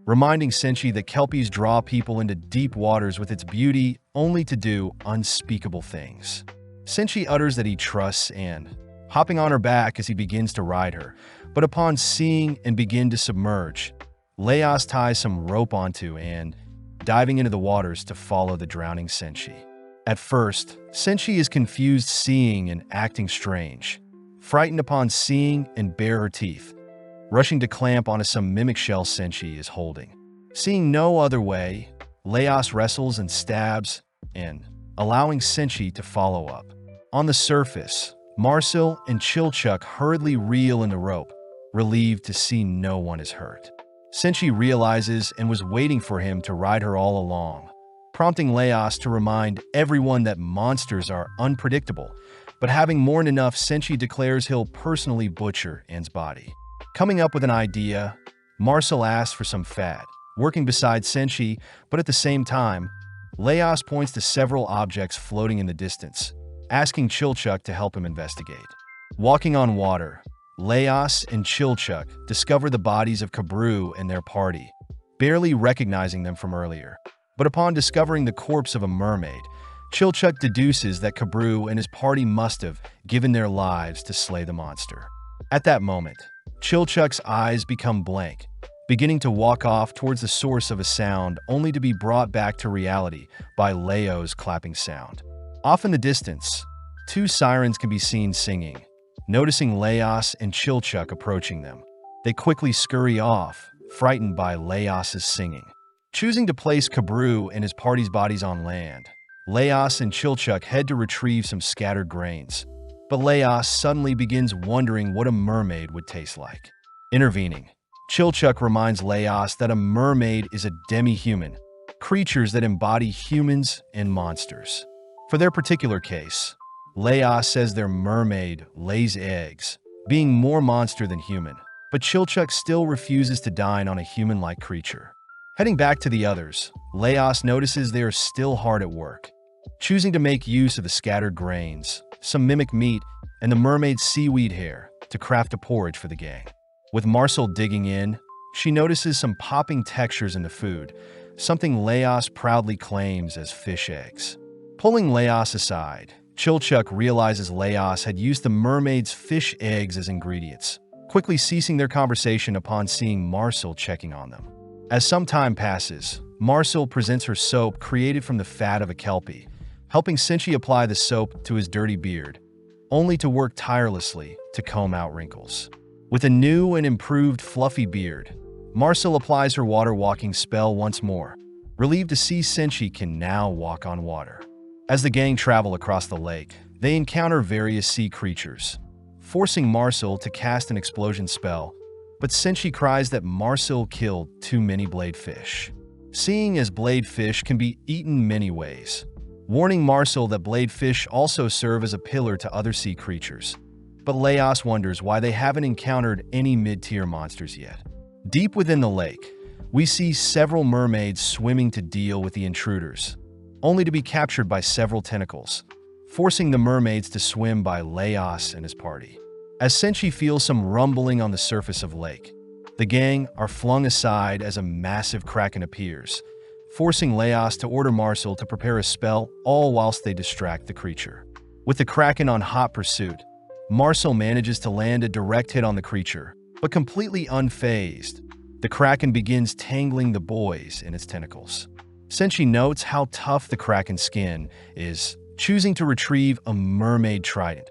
reminding Senshi that kelpies draw people into deep waters with its beauty only to do unspeakable things. Senshi utters that he trusts and, hopping on her back as he begins to ride her, but upon seeing and begin to submerge, Leos ties some rope onto and, diving into the waters to follow the drowning Senshi. At first, Senshi is confused, seeing and acting strange, frightened upon seeing and bare her teeth, rushing to clamp onto some mimic shell Senshi is holding. Seeing no other way, Leos wrestles and stabs, and allowing Senshi to follow up. On the surface, Marcel and Chilchuck hurriedly reel in the rope, relieved to see no one is hurt. Senshi realizes and was waiting for him to ride her all along, prompting Leos to remind everyone that monsters are unpredictable, but having more than enough, Senshi declares he'll personally butcher Anne's body. Coming up with an idea, Marcel asks for some fat, working beside Senshi, but at the same time, Leos points to several objects floating in the distance, asking Chilchuck to help him investigate. Walking on water, Leos and Chilchuck discover the bodies of Kabru and their party, barely recognizing them from earlier. But upon discovering the corpse of a mermaid, Chilchuck deduces that Kabru and his party must have given their lives to slay the monster. At that moment, Chilchuck's eyes become blank, beginning to walk off towards the source of a sound only to be brought back to reality by Leo's clapping sound. Off in the distance, 2 sirens can be seen singing. Noticing Leos and Chilchuck approaching them, they quickly scurry off, frightened by Leos's singing. Choosing to place Kabru and his party's bodies on land, Leos and Chilchuck head to retrieve some scattered grains, but Leos suddenly begins wondering what a mermaid would taste like. Intervening, Chilchuck reminds Leos that a mermaid is a demi-human, creatures that embody humans and monsters. For their particular case, Leos says their mermaid lays eggs, being more monster than human, but Chilchuck still refuses to dine on a human-like creature. Heading back to the others, Leos notices they are still hard at work, choosing to make use of the scattered grains, some mimic meat, and the mermaid's seaweed hair to craft a porridge for the gang. With Marcel digging in, she notices some popping textures in the food, something Leos proudly claims as fish eggs. Pulling Leos aside, Chilchuck realizes Leos had used the mermaid's fish eggs as ingredients, quickly ceasing their conversation upon seeing Marcel checking on them. As some time passes, Marcel presents her soap created from the fat of a kelpie, helping Senshi apply the soap to his dirty beard, only to work tirelessly to comb out wrinkles. With a new and improved fluffy beard, Marcel applies her water-walking spell once more, relieved to see Senshi can now walk on water. As the gang travel across the lake, they encounter various sea creatures, forcing Marcel to cast an explosion spell, but Senshi cries that Marcel killed too many bladefish. Seeing as bladefish can be eaten many ways, warning Marcel that bladefish also serve as a pillar to other sea creatures. But Leos wonders why they haven't encountered any mid-tier monsters yet. Deep within the lake, we see several mermaids swimming to deal with the intruders, only to be captured by several tentacles, forcing the mermaids to swim by Leos and his party. As Senshi feels some rumbling on the surface of the lake, the gang are flung aside as a massive kraken appears, forcing Leos to order Marcel to prepare a spell, all whilst they distract the creature. With the kraken on hot pursuit, Marcel manages to land a direct hit on the creature, but completely unfazed, the kraken begins tangling the boys in its tentacles. Senshi notes how tough the kraken's skin is, choosing to retrieve a mermaid trident,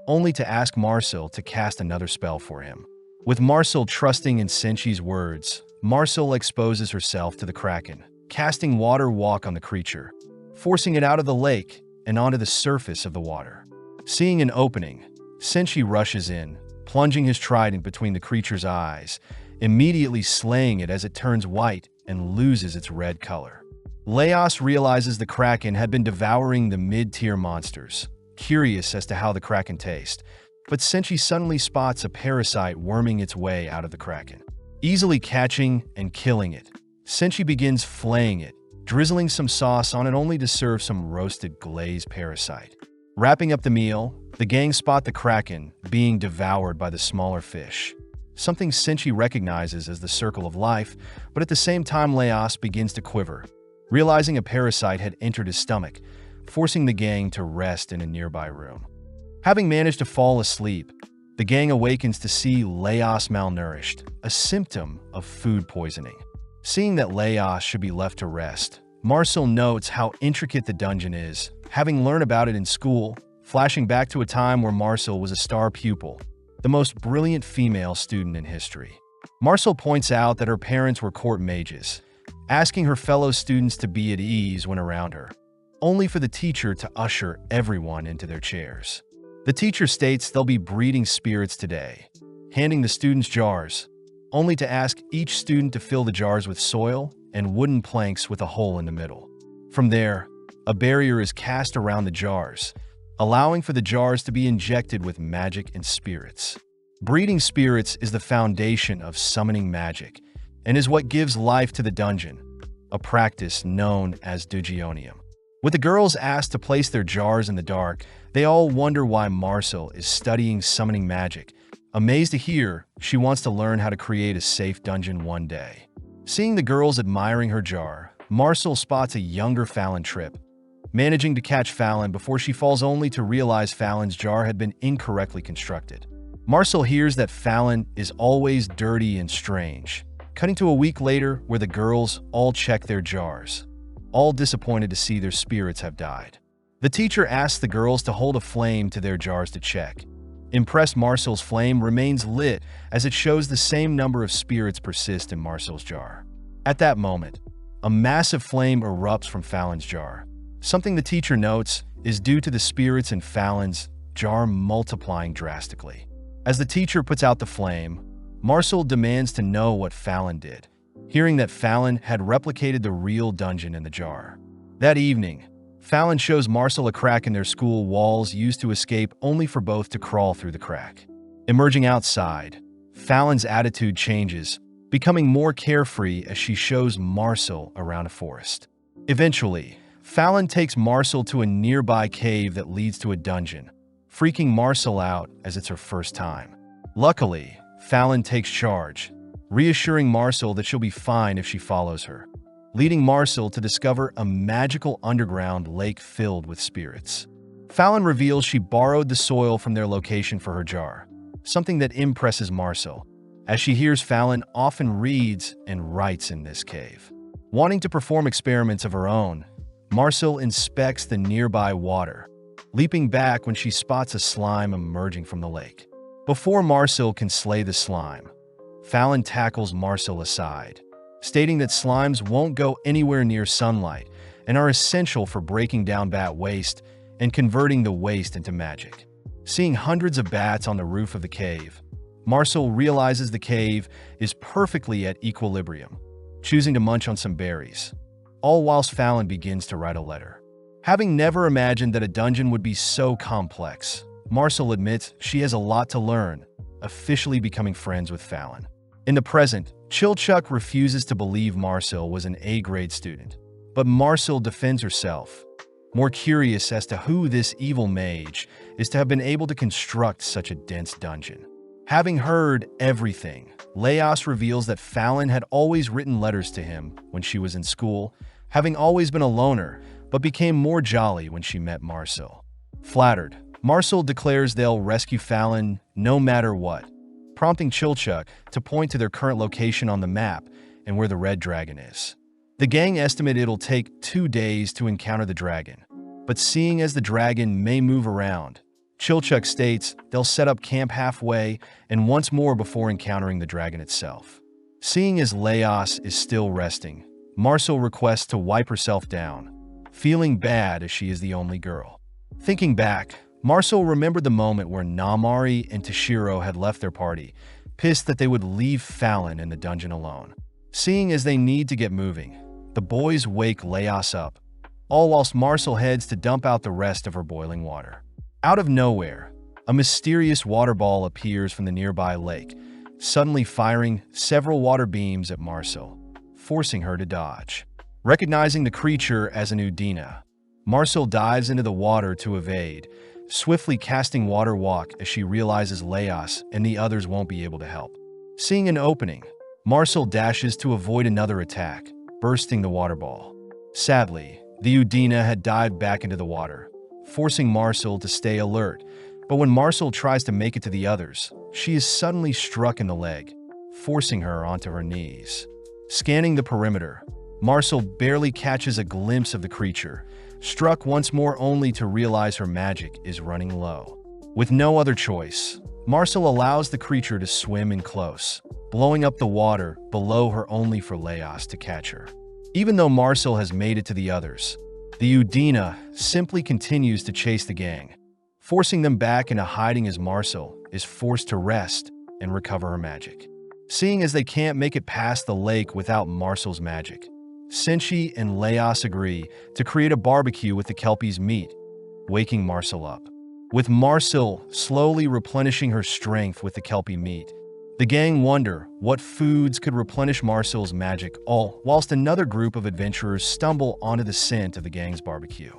only to ask Marcel to cast another spell for him. With Marcel trusting in Senshi's words, Marcel exposes herself to the kraken, casting water walk on the creature, forcing it out of the lake and onto the surface of the water. Seeing an opening, Senshi rushes in, plunging his trident between the creature's eyes, immediately slaying it as it turns white and loses its red color. Leos realizes the kraken had been devouring the mid-tier monsters, curious as to how the kraken tastes, but Senshi suddenly spots a parasite worming its way out of the kraken. Easily catching and killing it, Senshi begins flaying it, drizzling some sauce on it only to serve some roasted glazed parasite. Wrapping up the meal, the gang spot the kraken being devoured by the smaller fish, something Senshi recognizes as the circle of life, but at the same time Leos begins to quiver, realizing a parasite had entered his stomach, forcing the gang to rest in a nearby room. Having managed to fall asleep, the gang awakens to see Leos malnourished, a symptom of food poisoning. Seeing that Leos should be left to rest, Marcel notes how intricate the dungeon is, having learned about it in school, flashing back to a time where Marcel was a star pupil, the most brilliant female student in history. Marcel points out that her parents were court mages, asking her fellow students to be at ease when around her, only for the teacher to usher everyone into their chairs. The teacher states they'll be breeding spirits today, handing the students jars, only to ask each student to fill the jars with soil and wooden planks with a hole in the middle. From there, a barrier is cast around the jars, allowing for the jars to be injected with magic and spirits. Breeding spirits is the foundation of summoning magic and is what gives life to the dungeon, a practice known as Dugionium. With the girls asked to place their jars in the dark, they all wonder why Marcel is studying summoning magic, amazed to hear she wants to learn how to create a safe dungeon one day. Seeing the girls admiring her jar, Marcel spots a younger Fallon trip, managing to catch Fallon before she falls only to realize Fallon's jar had been incorrectly constructed. Marcel hears that Fallon is always dirty and strange, cutting to a week later where the girls all check their jars, all disappointed to see their spirits have died. The teacher asks the girls to hold a flame to their jars to check. Impressed, Marcel's flame remains lit as it shows the same number of spirits persist in Marcel's jar. At that moment, a massive flame erupts from Fallon's jar. Something the teacher notes is due to the spirits in Fallon's jar multiplying drastically. As the teacher puts out the flame, Marcel demands to know what Fallon did, hearing that Fallon had replicated the real dungeon in the jar. That evening, Fallon shows Marcel a crack in their school walls used to escape, only for both to crawl through the crack. Emerging outside, Fallon's attitude changes, becoming more carefree as she shows Marcel around a forest. Eventually, Fallon takes Marcel to a nearby cave that leads to a dungeon, freaking Marcel out as it's her first time. Luckily, Fallon takes charge, reassuring Marcel that she'll be fine if she follows her, leading Marcel to discover a magical underground lake filled with spirits. Fallon reveals she borrowed the soil from their location for her jar, something that impresses Marcel, as she hears Fallon often reads and writes in this cave. Wanting to perform experiments of her own, Marcel inspects the nearby water, leaping back when she spots a slime emerging from the lake. Before Marcel can slay the slime, Fallon tackles Marcel aside, stating that slimes won't go anywhere near sunlight and are essential for breaking down bat waste and converting the waste into magic. Seeing hundreds of bats on the roof of the cave, Marcel realizes the cave is perfectly at equilibrium, choosing to munch on some berries, all whilst Fallon begins to write a letter. Having never imagined that a dungeon would be so complex, Marcel admits she has a lot to learn, officially becoming friends with Fallon. In the present, Chilchuck refuses to believe Marcel was an A-grade student, but Marcel defends herself, more curious as to who this evil mage is to have been able to construct such a dense dungeon. Having heard everything, Leos reveals that Fallon had always written letters to him when she was in school, having always been a loner, but became more jolly when she met Marcel. Flattered, Marcel declares they'll rescue Fallon no matter what, prompting Chilchuck to point to their current location on the map and where the red dragon is. The gang estimate it'll take 2 days to encounter the dragon, but seeing as the dragon may move around, Chilchuck states they'll set up camp halfway and once more before encountering the dragon itself. Seeing as Leos is still resting, Marcel requests to wipe herself down, feeling bad as she is the only girl. Thinking back, Marcel remembered the moment where Namari and Toshiro had left their party, pissed that they would leave Fallon in the dungeon alone. Seeing as they need to get moving, the boys wake Leos up, all whilst Marcel heads to dump out the rest of her boiling water. Out of nowhere, a mysterious water ball appears from the nearby lake, suddenly firing several water beams at Marcel, forcing her to dodge. Recognizing the creature as an Udina, Marcel dives into the water to evade, swiftly casting Water Walk as she realizes Leos and the others won't be able to help. Seeing an opening, Marcel dashes to avoid another attack, bursting the water ball. Sadly, the Udina had dived back into the water, forcing Marcel to stay alert, but when Marcel tries to make it to the others, she is suddenly struck in the leg, forcing her onto her knees. Scanning the perimeter, Marcel barely catches a glimpse of the creature, struck once more only to realize her magic is running low. With no other choice, Marcel allows the creature to swim in close, blowing up the water below her only for Leos to catch her. Even though Marcel has made it to the others, the Udina simply continues to chase the gang, forcing them back into hiding as Marcel is forced to rest and recover her magic. Seeing as they can't make it past the lake without Marcel's magic, Senshi and Leos agree to create a barbecue with the Kelpie's meat, waking Marcel up. With Marcel slowly replenishing her strength with the Kelpie meat, the gang wonder what foods could replenish Marcel's magic, all whilst another group of adventurers stumble onto the scent of the gang's barbecue.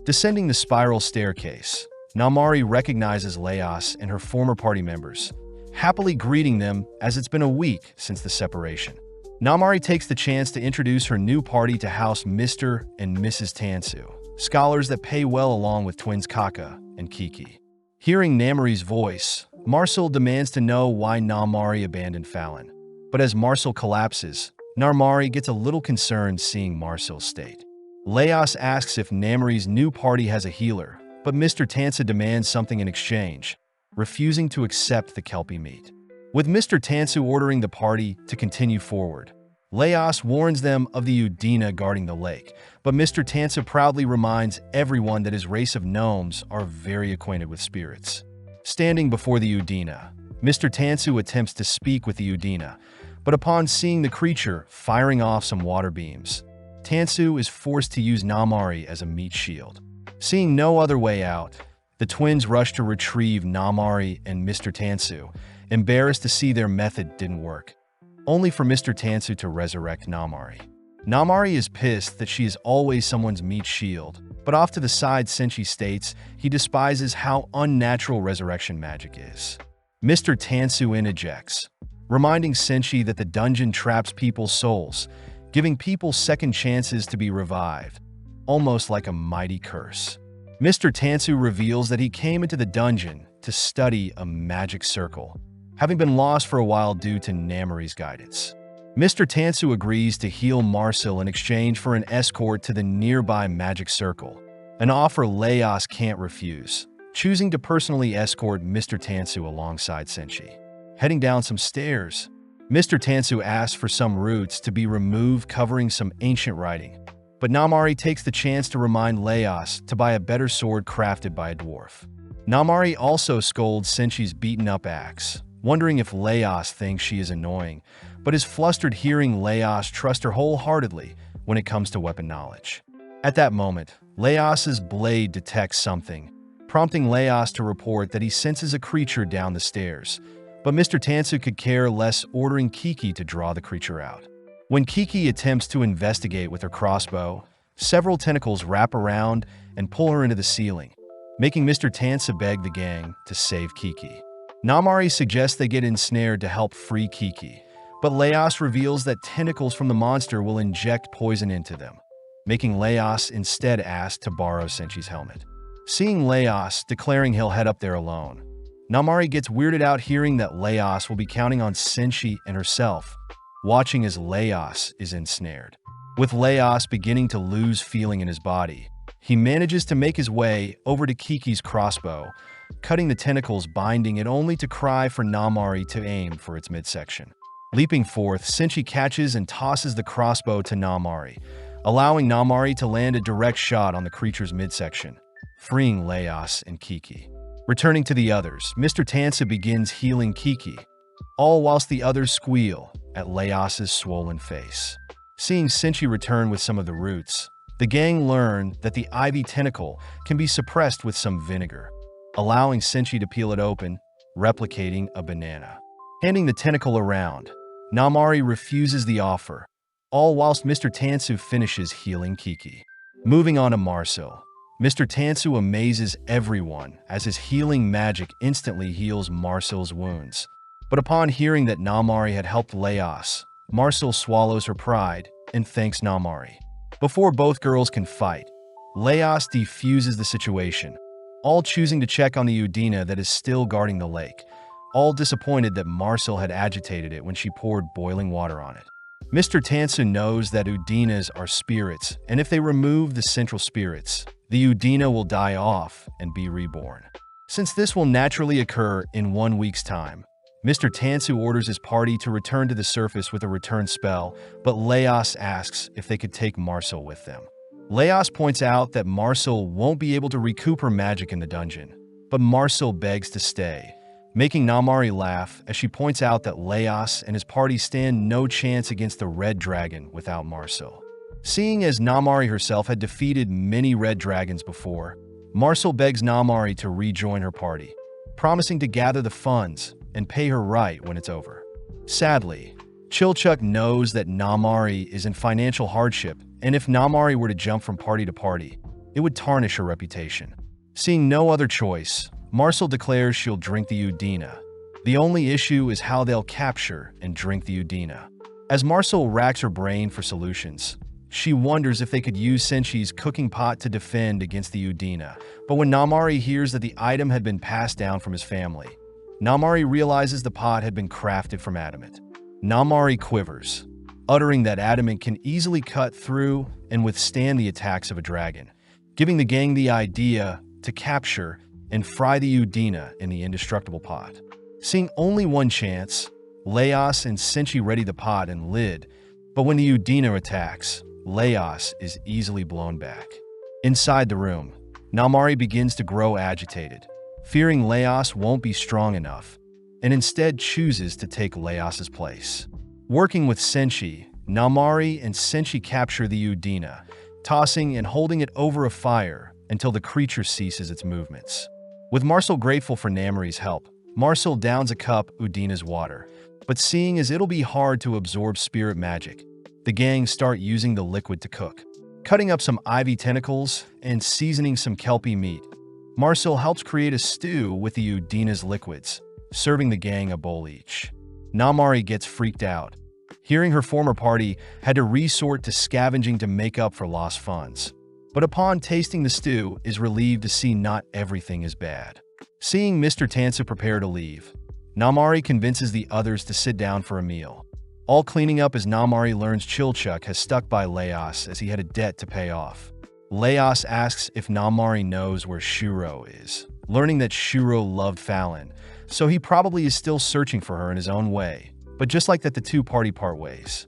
Descending the spiral staircase, Namari recognizes Leos and her former party members, happily greeting them as it's been a week since the separation. Namari takes the chance to introduce her new party to House Mr. and Mrs. Tansu, scholars that pay well along with twins Kaka and Kiki. Hearing Namari's voice, Marcel demands to know why Namari abandoned Fallon. But as Marcel collapses, Namari gets a little concerned seeing Marcel's state. Leos asks if Namari's new party has a healer, but Mr. Tansu demands something in exchange, refusing to accept the Kelpie meat. With Mr. Tansu ordering the party to continue forward, Leos warns them of the Udina guarding the lake, but Mr. Tansu proudly reminds everyone that his race of gnomes are very acquainted with spirits. Standing before the Udina, Mr. Tansu attempts to speak with the Udina, but upon seeing the creature firing off some water beams, Tansu is forced to use Namari as a meat shield. Seeing no other way out, the twins rush to retrieve Namari and Mr. Tansu, embarrassed to see their method didn't work, only for Mr. Tansu to resurrect Namari. Namari is pissed that she is always someone's meat shield, but off to the side Senshi states he despises how unnatural resurrection magic is. Mr. Tansu interjects, reminding Senshi that the dungeon traps people's souls, giving people second chances to be revived, almost like a mighty curse. Mr. Tansu reveals that he came into the dungeon to study a magic circle, having been lost for a while due to Namari's guidance. Mr. Tansu agrees to heal Marcel in exchange for an escort to the nearby magic circle, an offer Leos can't refuse, choosing to personally escort Mr. Tansu alongside Senshi. Heading down some stairs, Mr. Tansu asks for some roots to be removed covering some ancient writing, but Namari takes the chance to remind Leos to buy a better sword crafted by a dwarf. Namari also scolds Senshi's beaten-up axe, wondering if Leos thinks she is annoying, but is flustered hearing Leos trust her wholeheartedly when it comes to weapon knowledge. At that moment, Leos's blade detects something, prompting Leos to report that he senses a creature down the stairs, but Mr. Tansu could care less, ordering Kiki to draw the creature out. When Kiki attempts to investigate with her crossbow, several tentacles wrap around and pull her into the ceiling, making Mr. Tansu beg the gang to save Kiki. Namari suggests they get ensnared to help free Kiki, but Leos reveals that tentacles from the monster will inject poison into them, making Leos instead ask to borrow Senshi's helmet. Seeing Leos declaring he'll head up there alone, Namari gets weirded out hearing that Leos will be counting on Senshi and herself, watching as Leos is ensnared. With Leos beginning to lose feeling in his body, he manages to make his way over to Kiki's crossbow, cutting the tentacles binding it only to cry for Namari to aim for its midsection. Leaping forth, Senshi catches and tosses the crossbow to Namari, allowing Namari to land a direct shot on the creature's midsection, freeing Leos and Kiki. Returning to the others, Mr. Tansu begins healing Kiki, all whilst the others squeal at Leos's swollen face. Seeing Senshi return with some of the roots, the gang learn that the ivy tentacle can be suppressed with some vinegar, allowing Senshi to peel it open, replicating a banana. Handing the tentacle around, Namari refuses the offer, all whilst Mr. Tansu finishes healing Kiki. Moving on to Marcel, Mr. Tansu amazes everyone as his healing magic instantly heals Marcel's wounds. But upon hearing that Namari had helped Leos, Marcel swallows her pride and thanks Namari. Before both girls can fight, Leos defuses the situation, all choosing to check on the Udina that is still guarding the lake, all disappointed that Marcel had agitated it when she poured boiling water on it. Mr. Tansu knows that Udinas are spirits, and if they remove the central spirits, the Udina will die off and be reborn. Since this will naturally occur in 1 week's time, Mr. Tansu orders his party to return to the surface with a return spell, but Leos asks if they could take Marcel with them. Leos points out that Marcel won't be able to recoup her magic in the dungeon, but Marcel begs to stay, making Namari laugh as she points out that Leos and his party stand no chance against the Red Dragon without Marcel. Seeing as Namari herself had defeated many Red Dragons before, Marcel begs Namari to rejoin her party, promising to gather the funds and pay her right when it's over. Sadly, Chilchuck knows that Namari is in financial hardship, and if Namari were to jump from party to party, it would tarnish her reputation. Seeing no other choice, Marcel declares she'll drink the Udina. The only issue is how they'll capture and drink the Udina. As Marcel racks her brain for solutions, she wonders if they could use Senshi's cooking pot to defend against the Udina, but when Namari hears that the item had been passed down from his family, Namari realizes the pot had been crafted from adamant. Namari quivers, uttering that adamant can easily cut through and withstand the attacks of a dragon, giving the gang the idea to capture and fry the Udina in the indestructible pot. Seeing only one chance, Leos and Senshi ready the pot and lid, but when the Udina attacks, Leos is easily blown back. Inside the room, Namari begins to grow agitated, fearing Leos won't be strong enough, and instead chooses to take Leos's place. Working with Senshi, Namari and Senshi capture the Udina, tossing and holding it over a fire until the creature ceases its movements. With Marcel grateful for Namari's help, Marcel downs a cup Udina's water, but seeing as it'll be hard to absorb spirit magic, the gang start using the liquid to cook. Cutting up some ivy tentacles and seasoning some kelpie meat, Marcel helps create a stew with the Udina's liquids, serving the gang a bowl each. Namari gets freaked out, hearing her former party had to resort to scavenging to make up for lost funds. But upon tasting the stew, is relieved to see not everything is bad. Seeing Mr. Tansu prepare to leave, Namari convinces the others to sit down for a meal, all cleaning up as Namari learns Chilchuck has stuck by Leos as he had a debt to pay off. Leos asks if Namari knows where Shuro is, learning that Shuro loved Fallon, so he probably is still searching for her in his own way, but just like that the two party part ways.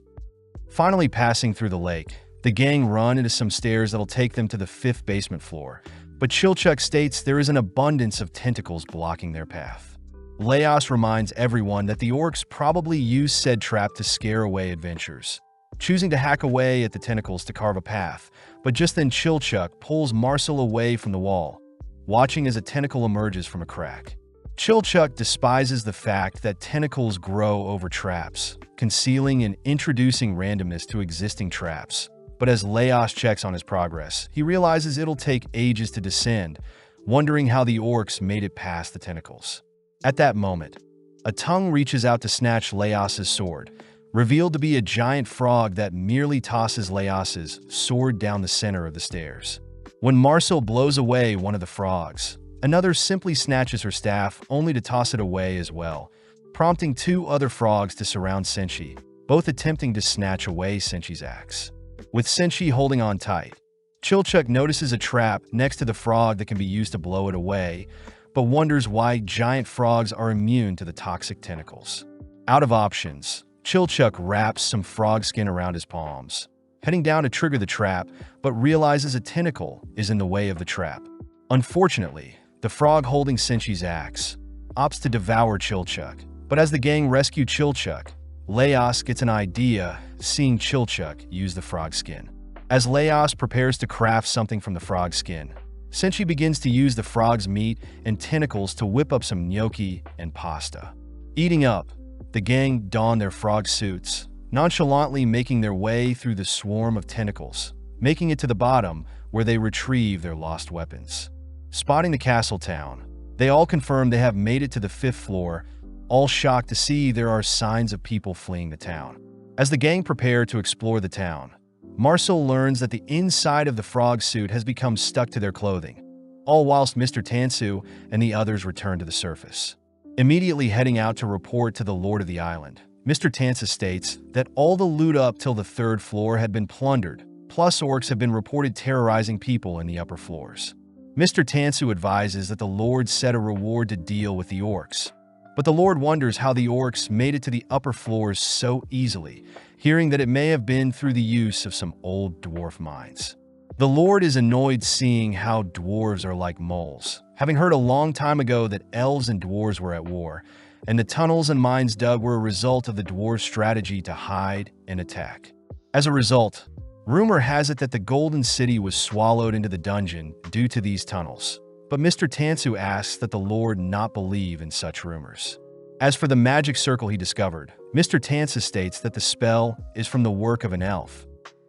Finally passing through the lake, the gang run into some stairs that'll take them to the 5th basement floor, but Chilchuk states there is an abundance of tentacles blocking their path. Leos reminds everyone that the orcs probably used said trap to scare away adventurers, choosing to hack away at the tentacles to carve a path, but just then Chilchuk pulls Marcel away from the wall, watching as a tentacle emerges from a crack. Chilchuk despises the fact that tentacles grow over traps, concealing and introducing randomness to existing traps. But as Leos checks on his progress, he realizes it'll take ages to descend, wondering how the orcs made it past the tentacles. At that moment, a tongue reaches out to snatch Leos's sword, revealed to be a giant frog that merely tosses Leos's sword down the center of the stairs. When Marcel blows away one of the frogs, another simply snatches her staff only to toss it away as well, prompting 2 other frogs to surround Senshi, both attempting to snatch away Senshi's axe. With Senshi holding on tight, Chilchuk notices a trap next to the frog that can be used to blow it away, but wonders why giant frogs are immune to the toxic tentacles. Out of options, Chilchuk wraps some frog skin around his palms, heading down to trigger the trap, but realizes a tentacle is in the way of the trap. Unfortunately, the frog holding Senshi's axe opts to devour Chilchuk, but as the gang rescue Chilchuk, Leos gets an idea seeing Chilchuk use the frog skin. As Leos prepares to craft something from the frog skin, Senshi begins to use the frog's meat and tentacles to whip up some gnocchi and pasta. Eating up, the gang don their frog suits, nonchalantly making their way through the swarm of tentacles, making it to the bottom where they retrieve their lost weapons. Spotting the castle town, they all confirm they have made it to the 5th floor, all shocked to see there are signs of people fleeing the town. As the gang prepare to explore the town, Marcel learns that the inside of the frog suit has become stuck to their clothing, all whilst Mr. Tansu and the others return to the surface. Immediately heading out to report to the Lord of the Island, Mr. Tansu states that all the loot up till the 3rd floor had been plundered, plus orcs have been reported terrorizing people in the upper floors. Mr. Tansu advises that the Lord set a reward to deal with the orcs, but the Lord wonders how the orcs made it to the upper floors so easily, hearing that it may have been through the use of some old dwarf mines. The Lord is annoyed seeing how dwarves are like moles, having heard a long time ago that elves and dwarves were at war, and the tunnels and mines dug were a result of the dwarves' strategy to hide and attack. As a result, rumor has it that the Golden City was swallowed into the dungeon due to these tunnels, but Mr. Tansu asks that the Lord not believe in such rumors. As for the magic circle he discovered, Mr. Tansu states that the spell is from the work of an elf,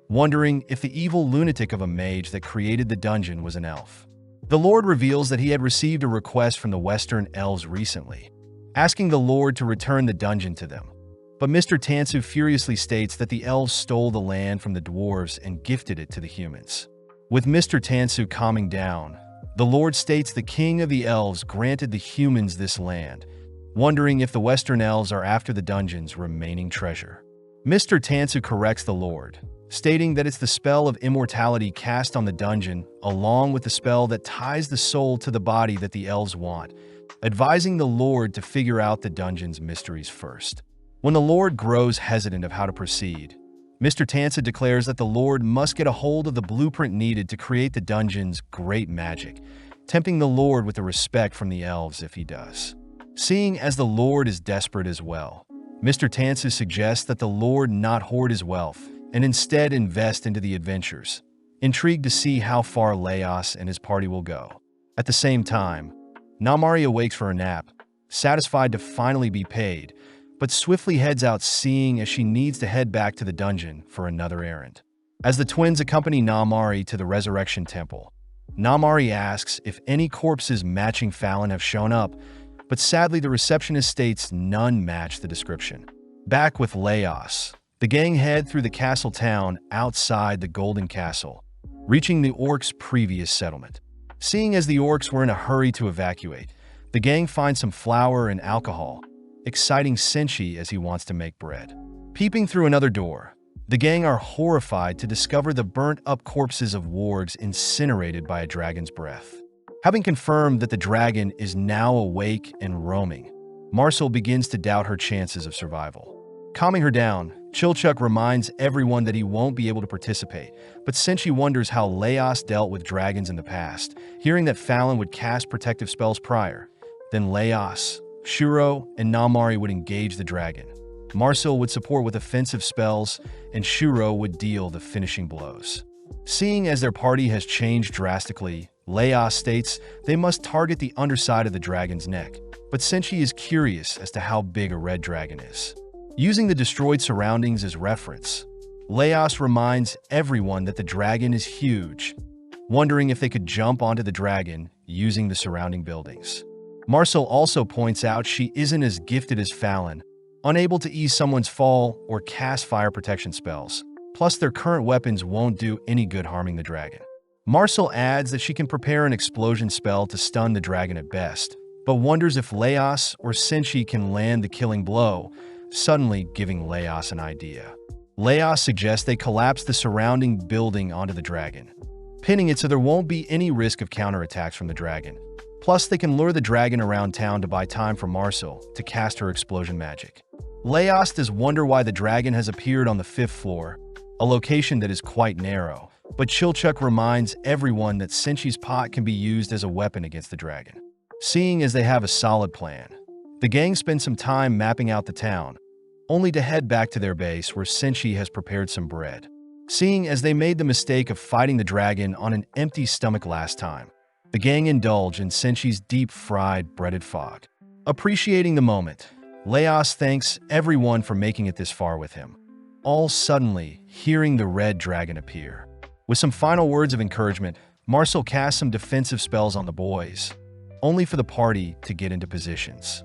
wondering if the evil lunatic of a mage that created the dungeon was an elf. The Lord reveals that he had received a request from the Western elves recently, asking the Lord to return the dungeon to them. But Mr. Tansu furiously states that the elves stole the land from the dwarves and gifted it to the humans. With Mr. Tansu calming down, the Lord states the king of the elves granted the humans this land, wondering if the Western elves are after the dungeon's remaining treasure. Mr. Tansu corrects the Lord, stating that it's the spell of immortality cast on the dungeon, along with the spell that ties the soul to the body that the elves want, advising the Lord to figure out the dungeon's mysteries first. When the Lord grows hesitant of how to proceed, Mr. Tansu declares that the Lord must get a hold of the blueprint needed to create the dungeon's great magic, tempting the Lord with the respect from the elves if he does. Seeing as the Lord is desperate as well, Mr. Tansu suggests that the Lord not hoard his wealth and instead invest into the adventures, intrigued to see how far Leos and his party will go. At the same time, Namari awakes for a nap, satisfied to finally be paid, but swiftly heads out seeing as she needs to head back to the dungeon for another errand. As the twins accompany Namari to the Resurrection Temple, Namari asks if any corpses matching Fallon have shown up, but sadly the receptionist states none match the description. Back with Leos, the gang head through the castle town outside the Golden Castle, reaching the orcs' previous settlement. Seeing as the orcs were in a hurry to evacuate, the gang finds some flour and alcohol, exciting Senshi as he wants to make bread. Peeping through another door, The gang are horrified to discover the burnt-up corpses of wargs incinerated by a dragon's breath. Having confirmed that the dragon is now awake and roaming, Marcel begins to doubt her chances of survival. Calming her down, Chilchuck reminds everyone that he won't be able to participate, but Senshi wonders how Laos dealt with dragons in the past, hearing that Fallon would cast protective spells prior. Then Laos, Shuro, and Namari would engage the dragon. Marcel would support with offensive spells, and Shuro would deal the finishing blows. Seeing as their party has changed drastically, Laos states they must target the underside of the dragon's neck, but Senshi is curious as to how big a red dragon is. Using the destroyed surroundings as reference, Laos reminds everyone that the dragon is huge, wondering if they could jump onto the dragon using the surrounding buildings. Marcel also points out she isn't as gifted as Fallon, unable to ease someone's fall or cast fire protection spells. Plus, their current weapons won't do any good harming the dragon. Marcel adds that she can prepare an explosion spell to stun the dragon at best, but wonders if Laos or Senshi can land the killing blow, suddenly giving Laos an idea. Laos suggests they collapse the surrounding building onto the dragon, pinning it so there won't be any risk of counterattacks from the dragon. Plus, they can lure the dragon around town to buy time for Marcel to cast her explosion magic. Laos does wonder why the dragon has appeared on the 5th floor, a location that is quite narrow, but Chilchuck reminds everyone that Senshi's pot can be used as a weapon against the dragon. Seeing as they have a solid plan, the gang spends some time mapping out the town, only to head back to their base where Senshi has prepared some bread. Seeing as they made the mistake of fighting the dragon on an empty stomach last time, the gang indulge in Senshi's deep-fried breaded fog. Appreciating the moment, Laos thanks everyone for making it this far with him, all suddenly hearing the red dragon appear. With some final words of encouragement, Marcel casts some defensive spells on the boys, only for the party to get into positions.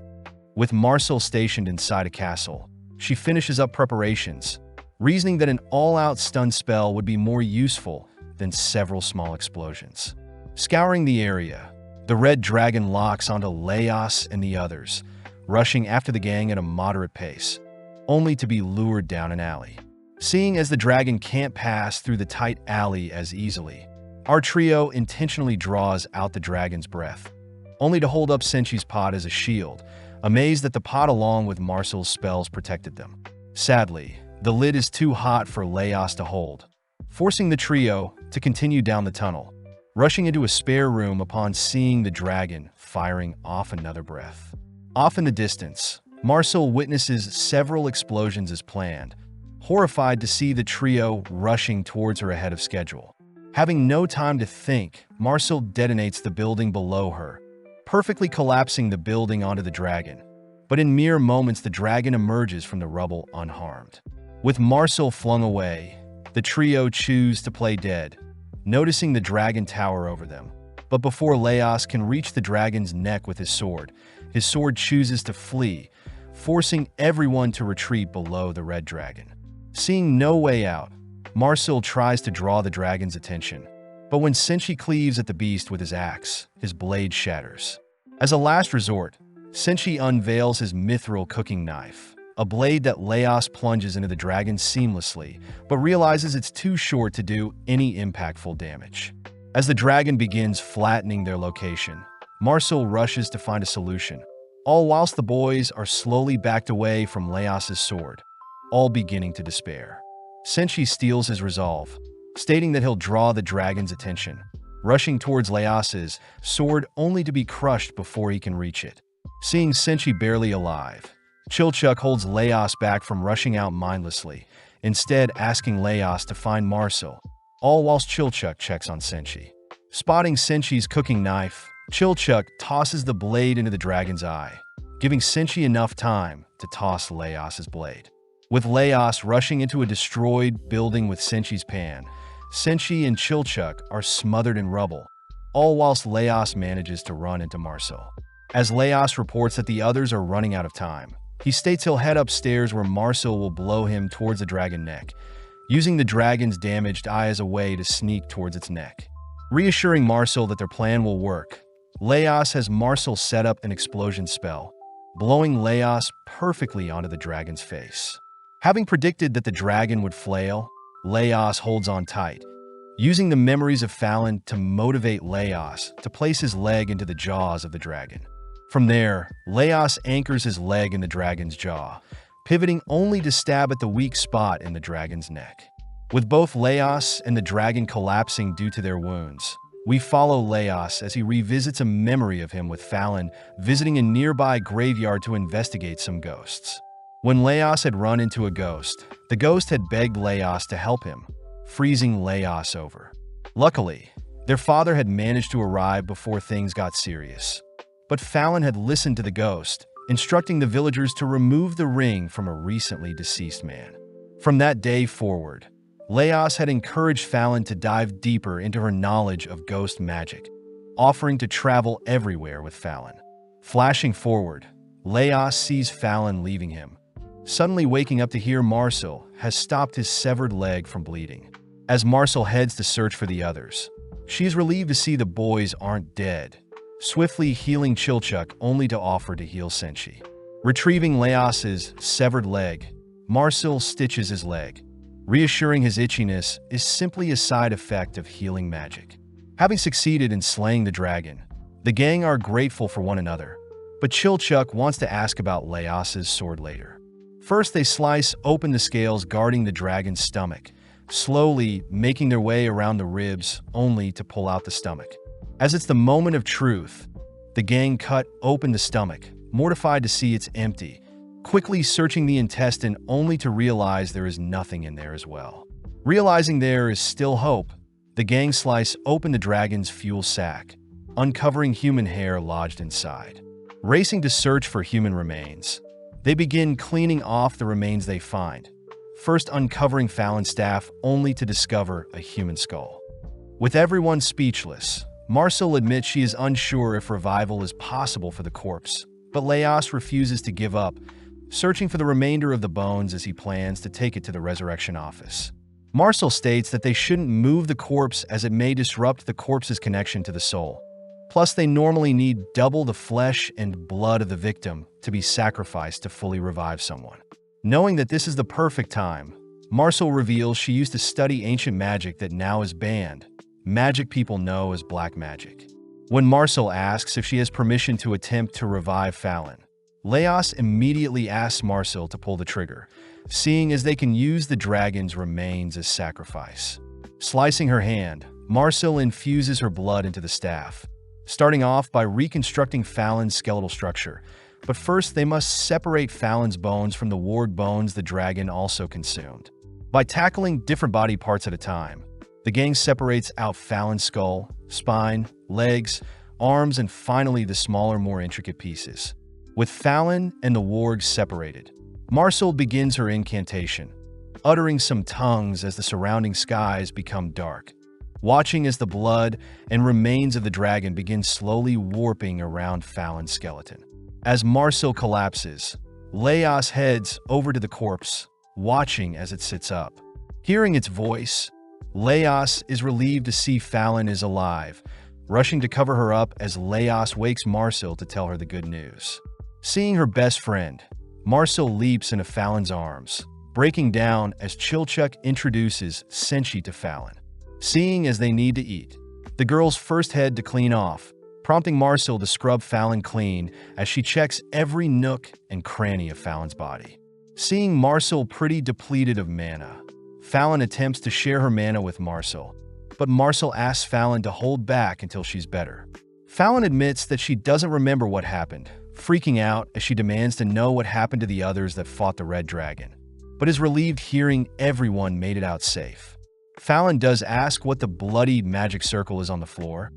With Marcel stationed inside a castle, she finishes up preparations, reasoning that an all-out stun spell would be more useful than several small explosions. Scouring the area, the red dragon locks onto Laos and the others, rushing after the gang at a moderate pace, only to be lured down an alley. Seeing as the dragon can't pass through the tight alley as easily, our trio intentionally draws out the dragon's breath, only to hold up Senshi's pot as a shield, amazed that the pot along with Marcel's spells protected them. Sadly, the lid is too hot for Laos to hold, forcing the trio to continue down the tunnel, rushing into a spare room upon seeing the dragon firing off another breath. Off in the distance, Marcel witnesses several explosions as planned, horrified to see the trio rushing towards her ahead of schedule. Having no time to think, Marcel detonates the building below her, perfectly collapsing the building onto the dragon. But in mere moments, the dragon emerges from the rubble unharmed. With Marcel flung away, the trio choose to play dead, noticing the dragon tower over them. But before Laos can reach the dragon's neck with his sword chooses to flee, forcing everyone to retreat below the red dragon. Seeing no way out, Marcel tries to draw the dragon's attention, but when Senshi cleaves at the beast with his axe, his blade shatters. As a last resort, Senshi unveils his mithril cooking knife, a blade that Laos plunges into the dragon seamlessly, but realizes it's too short to do any impactful damage. As the dragon begins flattening their location, Marcel rushes to find a solution, all whilst the boys are slowly backed away from Laos's sword, all beginning to despair. Senshi steals his resolve, stating that he'll draw the dragon's attention, rushing towards Laos's sword only to be crushed before he can reach it. Seeing Senshi barely alive, Chilchuck holds Laos back from rushing out mindlessly, instead asking Laos to find Marcel, all whilst Chilchuck checks on Senshi. Spotting Senshi's cooking knife, Chilchuck tosses the blade into the dragon's eye, giving Senshi enough time to toss Laos's blade. With Laos rushing into a destroyed building with Senshi's pan, Senshi and Chilchuck are smothered in rubble, all whilst Laos manages to run into Marcel. As Laos reports that the others are running out of time, he states he'll head upstairs where Marcel will blow him towards the dragon neck, using the dragon's damaged eye as a way to sneak towards its neck. Reassuring Marcel that their plan will work, Laos has Marcel set up an explosion spell, blowing Laos perfectly onto the dragon's face. Having predicted that the dragon would flail, Laos holds on tight, using the memories of Fallon to motivate Laos to place his leg into the jaws of the dragon. From there, Laos anchors his leg in the dragon's jaw, pivoting only to stab at the weak spot in the dragon's neck. With both Laos and the dragon collapsing due to their wounds, we follow Laos as he revisits a memory of him with Fallon visiting a nearby graveyard to investigate some ghosts. When Laos had run into a ghost, the ghost had begged Laos to help him, freezing Laos over. Luckily, their father had managed to arrive before things got serious. But Fallon had listened to the ghost, instructing the villagers to remove the ring from a recently deceased man. From that day forward, Laos had encouraged Fallon to dive deeper into her knowledge of ghost magic, offering to travel everywhere with Fallon. Flashing forward, Laos sees Fallon leaving him, suddenly waking up to hear Marcel has stopped his severed leg from bleeding. As Marcel heads to search for the others, she is relieved to see the boys aren't dead, swiftly healing Chilchuck only to offer to heal Senshi. Retrieving Laos's severed leg, Marcel stitches his leg, reassuring his itchiness is simply a side effect of healing magic. Having succeeded in slaying the dragon, the gang are grateful for one another, but Chilchuck wants to ask about Laos's sword later. First, they slice open the scales guarding the dragon's stomach, slowly making their way around the ribs only to pull out the stomach. As it's the moment of truth, the gang cut open the stomach, mortified to see it's empty, quickly searching the intestine only to realize there is nothing in there as well. Realizing there is still hope, the gang slice open the dragon's fuel sack, uncovering human hair lodged inside. Racing to search for human remains, they begin cleaning off the remains they find, first uncovering Fallon's staff only to discover a human skull. With everyone speechless, Marcel admits she is unsure if revival is possible for the corpse, but Laos refuses to give up, searching for the remainder of the bones as he plans to take it to the resurrection office. Marcel states that they shouldn't move the corpse as it may disrupt the corpse's connection to the soul. Plus, they normally need double the flesh and blood of the victim to be sacrificed to fully revive someone. Knowing that this is the perfect time, Marcel reveals she used to study ancient magic that now is banned, magic people know as black magic. When Marcel asks if she has permission to attempt to revive Fallon, Laos immediately asks Marcel to pull the trigger, seeing as they can use the dragon's remains as sacrifice. Slicing her hand, Marcel infuses her blood into the staff, starting off by reconstructing Fallon's skeletal structure. But first, they must separate Fallon's bones from the ward bones the dragon also consumed. By tackling different body parts at a time, the gang separates out Fallon's skull, spine, legs, arms, and finally the smaller, more intricate pieces. With Fallon and the wargs separated, Marcel begins her incantation, uttering some tongues as the surrounding skies become dark, watching as the blood and remains of the dragon begin slowly warping around Fallon's skeleton. As Marcel collapses, Laos heads over to the corpse, watching as it sits up. Hearing its voice, Laos is relieved to see Fallon is alive, rushing to cover her up as Laos wakes Marcel to tell her the good news. Seeing her best friend, Marcel leaps into Fallon's arms, breaking down as Chilchuck introduces Senshi to Fallon. Seeing as they need to eat, the girls first head to clean off, prompting Marcel to scrub Fallon clean as she checks every nook and cranny of Fallon's body. Seeing Marcel pretty depleted of mana, Fallon attempts to share her mana with Marcel, but Marcel asks Fallon to hold back until she's better. Fallon admits that she doesn't remember what happened, freaking out as she demands to know what happened to the others that fought the Red Dragon, but is relieved hearing everyone made it out safe. Fallon does ask what the bloody magic circle is on the floor,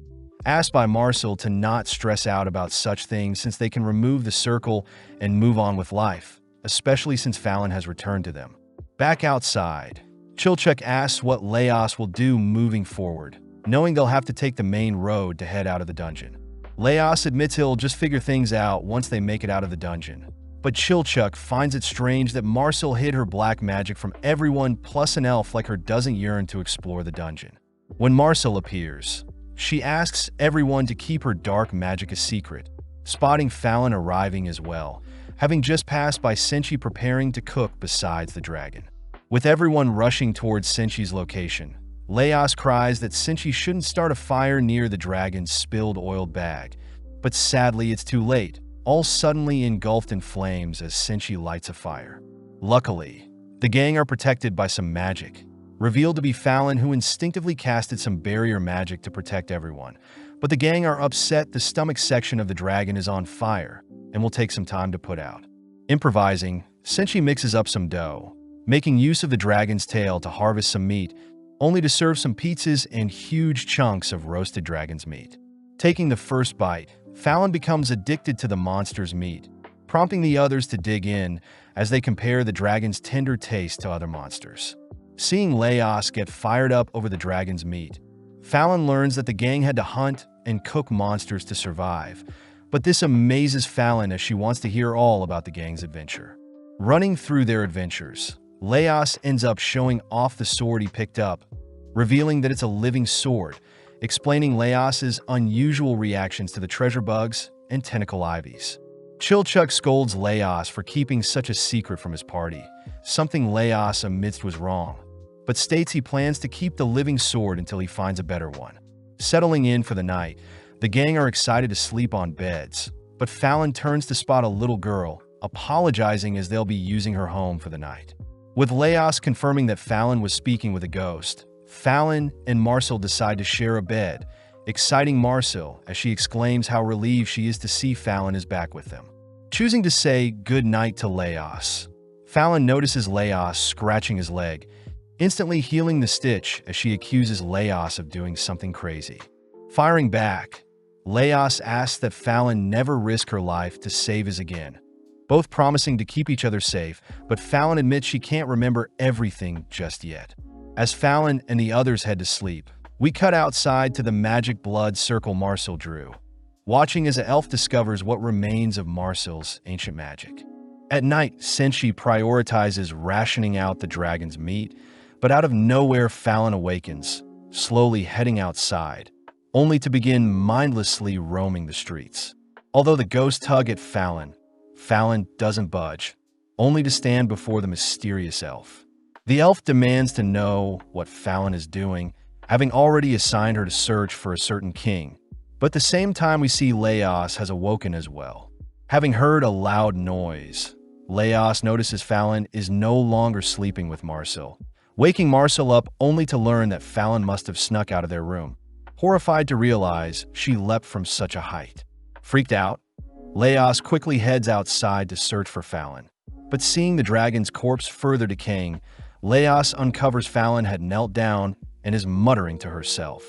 asked by Marcel to not stress out about such things since they can remove the circle and move on with life, especially since Fallon has returned to them. Back outside, Chilchuck asks what Laos will do moving forward, knowing they'll have to take the main road to head out of the dungeon. Laos admits he'll just figure things out once they make it out of the dungeon, but Chilchuck finds it strange that Marcel hid her black magic from everyone plus an elf like her doesn't yearn to explore the dungeon. When Marcel appears, she asks everyone to keep her dark magic a secret, spotting Fallon arriving as well, having just passed by Senshi preparing to cook beside the dragon. With everyone rushing towards Senshi's location, Leos cries that Senshi shouldn't start a fire near the dragon's spilled oiled bag, but sadly it's too late, all suddenly engulfed in flames as Senshi lights a fire. Luckily, the gang are protected by some magic, revealed to be Fallon, who instinctively casted some barrier magic to protect everyone. But the gang are upset the stomach section of the dragon is on fire and will take some time to put out. Improvising, Senshi mixes up some dough, making use of the dragon's tail to harvest some meat, only to serve some pizzas and huge chunks of roasted dragon's meat. Taking the first bite, Fallon becomes addicted to the monster's meat, prompting the others to dig in as they compare the dragon's tender taste to other monsters. Seeing Leos get fired up over the dragon's meat, Fallon learns that the gang had to hunt and cook monsters to survive, but this amazes Fallon as she wants to hear all about the gang's adventure. Running through their adventures, Leos ends up showing off the sword he picked up, revealing that it's a living sword, explaining Leos's unusual reactions to the treasure bugs and tentacle ivies. Chilchuck scolds Leos for keeping such a secret from his party, something Leos admits was wrong, but states he plans to keep the living sword until he finds a better one. Settling in for the night, the gang are excited to sleep on beds, but Fallon turns to spot a little girl, apologizing as they'll be using her home for the night. With Leos confirming that Fallon was speaking with a ghost, Fallon and Marcel decide to share a bed, exciting Marcel as she exclaims how relieved she is to see Fallon is back with them. Choosing to say good night to Leos, Fallon notices Leos scratching his leg, instantly healing the stitch as she accuses Leos of doing something crazy. Firing back, Leos asks that Fallon never risk her life to save his again, both promising to keep each other safe, but Fallon admits she can't remember everything just yet. As Fallon and the others head to sleep, we cut outside to the magic blood circle Marcel drew, watching as an elf discovers what remains of Marcel's ancient magic. At night, Senshi prioritizes rationing out the dragon's meat, but out of nowhere Fallon awakens, slowly heading outside, only to begin mindlessly roaming the streets. Although the ghosts tug at Fallon doesn't budge, only to stand before the mysterious elf. The elf demands to know what Fallon is doing, having already assigned her to search for a certain king. But at the same time, we see Leos has awoken as well. Having heard a loud noise, Leos notices Fallon is no longer sleeping with Marcel, waking Marcel up only to learn that Fallon must have snuck out of their room, horrified to realize she leapt from such a height. Freaked out, Leos quickly heads outside to search for Fallon, but seeing the dragon's corpse further decaying, Leos uncovers Fallon had knelt down and is muttering to herself.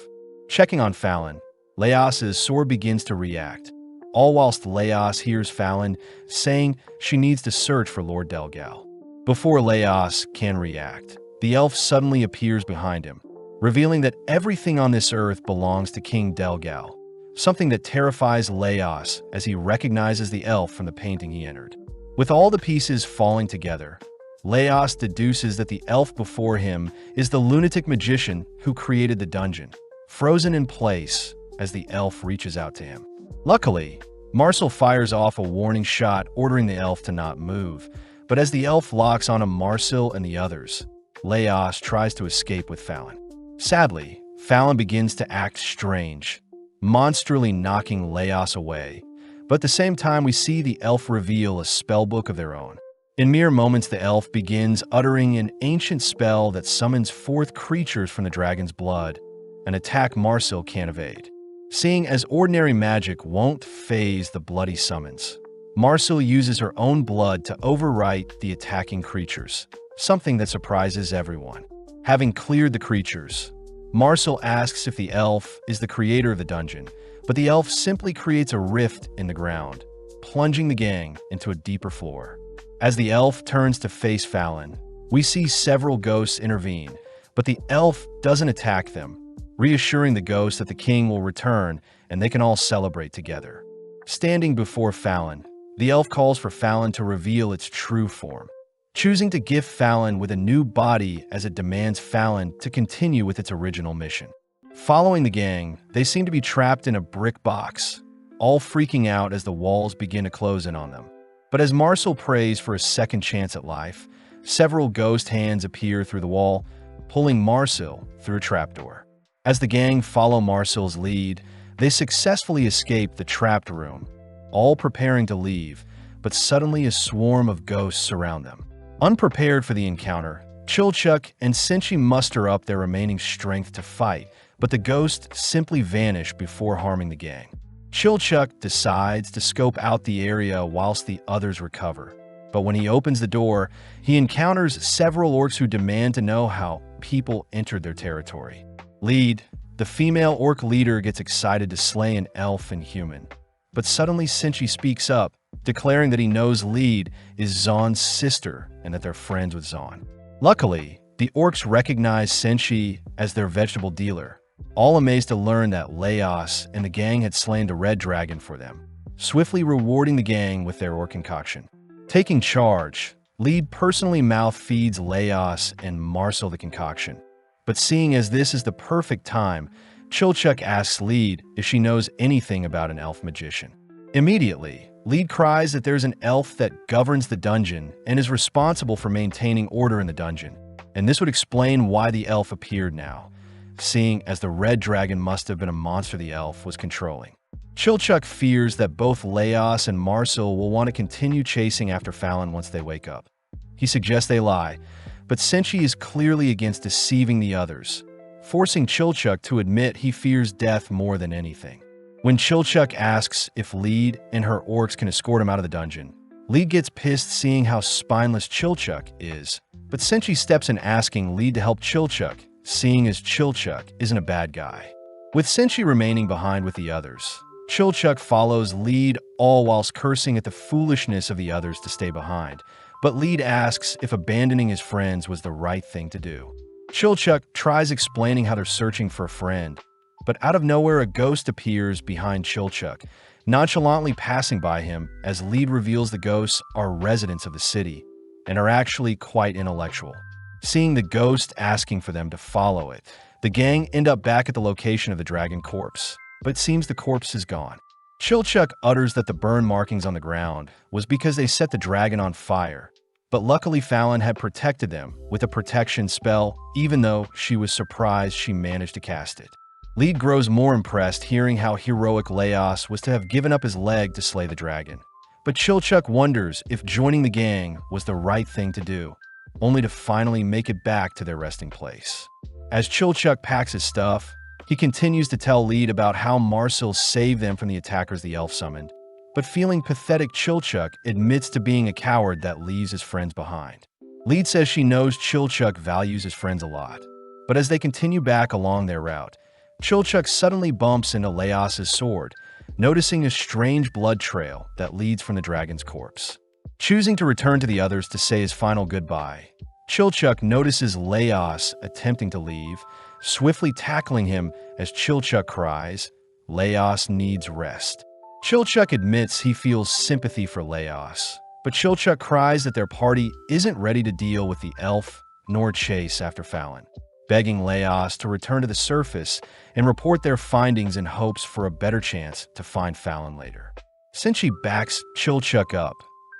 Checking on Fallon, Leos's sword begins to react, all whilst Leos hears Fallon saying she needs to search for Lord Delgal. Before Leos can react, the elf suddenly appears behind him, revealing that everything on this earth belongs to King Delgal, something that terrifies Leos as he recognizes the elf from the painting he entered. With all the pieces falling together, Leos deduces that the elf before him is the lunatic magician who created the dungeon, frozen in place as the elf reaches out to him. Luckily, Marcel fires off a warning shot ordering the elf to not move, but as the elf locks onto Marcel and the others, Leos tries to escape with Fallon. Sadly, Fallon begins to act strange, monstrally knocking Leos away, but at the same time we see the elf reveal a spellbook of their own. In mere moments, the elf begins uttering an ancient spell that summons forth creatures from the dragon's blood, an attack Marcel can't evade. Seeing as ordinary magic won't phase the bloody summons, Marcel uses her own blood to overwrite the attacking creatures, something that surprises everyone. Having cleared the creatures, Marcel asks if the elf is the creator of the dungeon, but the elf simply creates a rift in the ground, plunging the gang into a deeper floor. As the elf turns to face Fallon, we see several ghosts intervene, but the elf doesn't attack them, reassuring the ghosts that the king will return and they can all celebrate together. Standing before Fallon, the elf calls for Fallon to reveal its true form, choosing to gift Fallon with a new body as it demands Fallon to continue with its original mission. Following the gang, they seem to be trapped in a brick box, all freaking out as the walls begin to close in on them. But as Marcel prays for a second chance at life, several ghost hands appear through the wall, pulling Marcel through a trapdoor. As the gang follow Marcel's lead, they successfully escape the trapped room, all preparing to leave, but suddenly a swarm of ghosts surround them. Unprepared for the encounter, Chilchuck and Senshi muster up their remaining strength to fight, but the ghosts simply vanish before harming the gang. Chilchuck decides to scope out the area whilst the others recover. But when he opens the door, he encounters several orcs who demand to know how people entered their territory. Lead, the female orc leader, gets excited to slay an elf and human. But suddenly Senshi speaks up, declaring that he knows Lead is Zaun's sister and that they're friends with Zaun. Luckily, the orcs recognize Senshi as their vegetable dealer, all amazed to learn that Laos and the gang had slain the red dragon for them, swiftly rewarding the gang with their orc concoction. Taking charge, Lead personally mouth feeds Laos and Marcel the concoction. But seeing as this is the perfect time, Chilchuck asks Lead if she knows anything about an elf magician. Immediately, Lead cries that there's an elf that governs the dungeon and is responsible for maintaining order in the dungeon, and this would explain why the elf appeared now, seeing as the red dragon must have been a monster the elf was controlling. Chilchuck fears that both Laos and Marcel will want to continue chasing after Fallon once they wake up. He suggests they lie, but Senshi is clearly against deceiving the others, forcing Chilchuck to admit he fears death more than anything. When Chilchuck asks if Lead and her orcs can escort him out of the dungeon, Lead gets pissed seeing how spineless Chilchuck is, but Senshi steps in asking Lead to help Chilchuck, seeing as Chilchuck isn't a bad guy. With Senshi remaining behind with the others, Chilchuck follows Lead, all whilst cursing at the foolishness of the others to stay behind, but Lead asks if abandoning his friends was the right thing to do. Chilchuck tries explaining how they're searching for a friend, but out of nowhere a ghost appears behind Chilchuck, nonchalantly passing by him as Lead reveals the ghosts are residents of the city and are actually quite intellectual. Seeing the ghost asking for them to follow it, the gang end up back at the location of the dragon corpse, but it seems the corpse is gone. Chilchuck utters that the burn markings on the ground was because they set the dragon on fire, but luckily Fallon had protected them with a protection spell, even though she was surprised she managed to cast it. Lead grows more impressed hearing how heroic Laos was to have given up his leg to slay the dragon, but Chilchuck wonders if joining the gang was the right thing to do, only to finally make it back to their resting place. As Chilchuck packs his stuff, he continues to tell Lead about how Marcel saved them from the attackers the elf summoned, but feeling pathetic, Chilchuck admits to being a coward that leaves his friends behind. Lead says she knows Chilchuck values his friends a lot, but as they continue back along their route, Chilchuck suddenly bumps into Laos's sword, noticing a strange blood trail that leads from the dragon's corpse. Choosing to return to the others to say his final goodbye, Chilchuck notices Laos attempting to leave, swiftly tackling him as Chilchuck cries, "Laos needs rest." Chilchuck admits he feels sympathy for Laos, but Chilchuck cries that their party isn't ready to deal with the elf nor chase after Fallon, begging Laos to return to the surface and report their findings in hopes for a better chance to find Fallon later. Senshi backs Chilchuck up,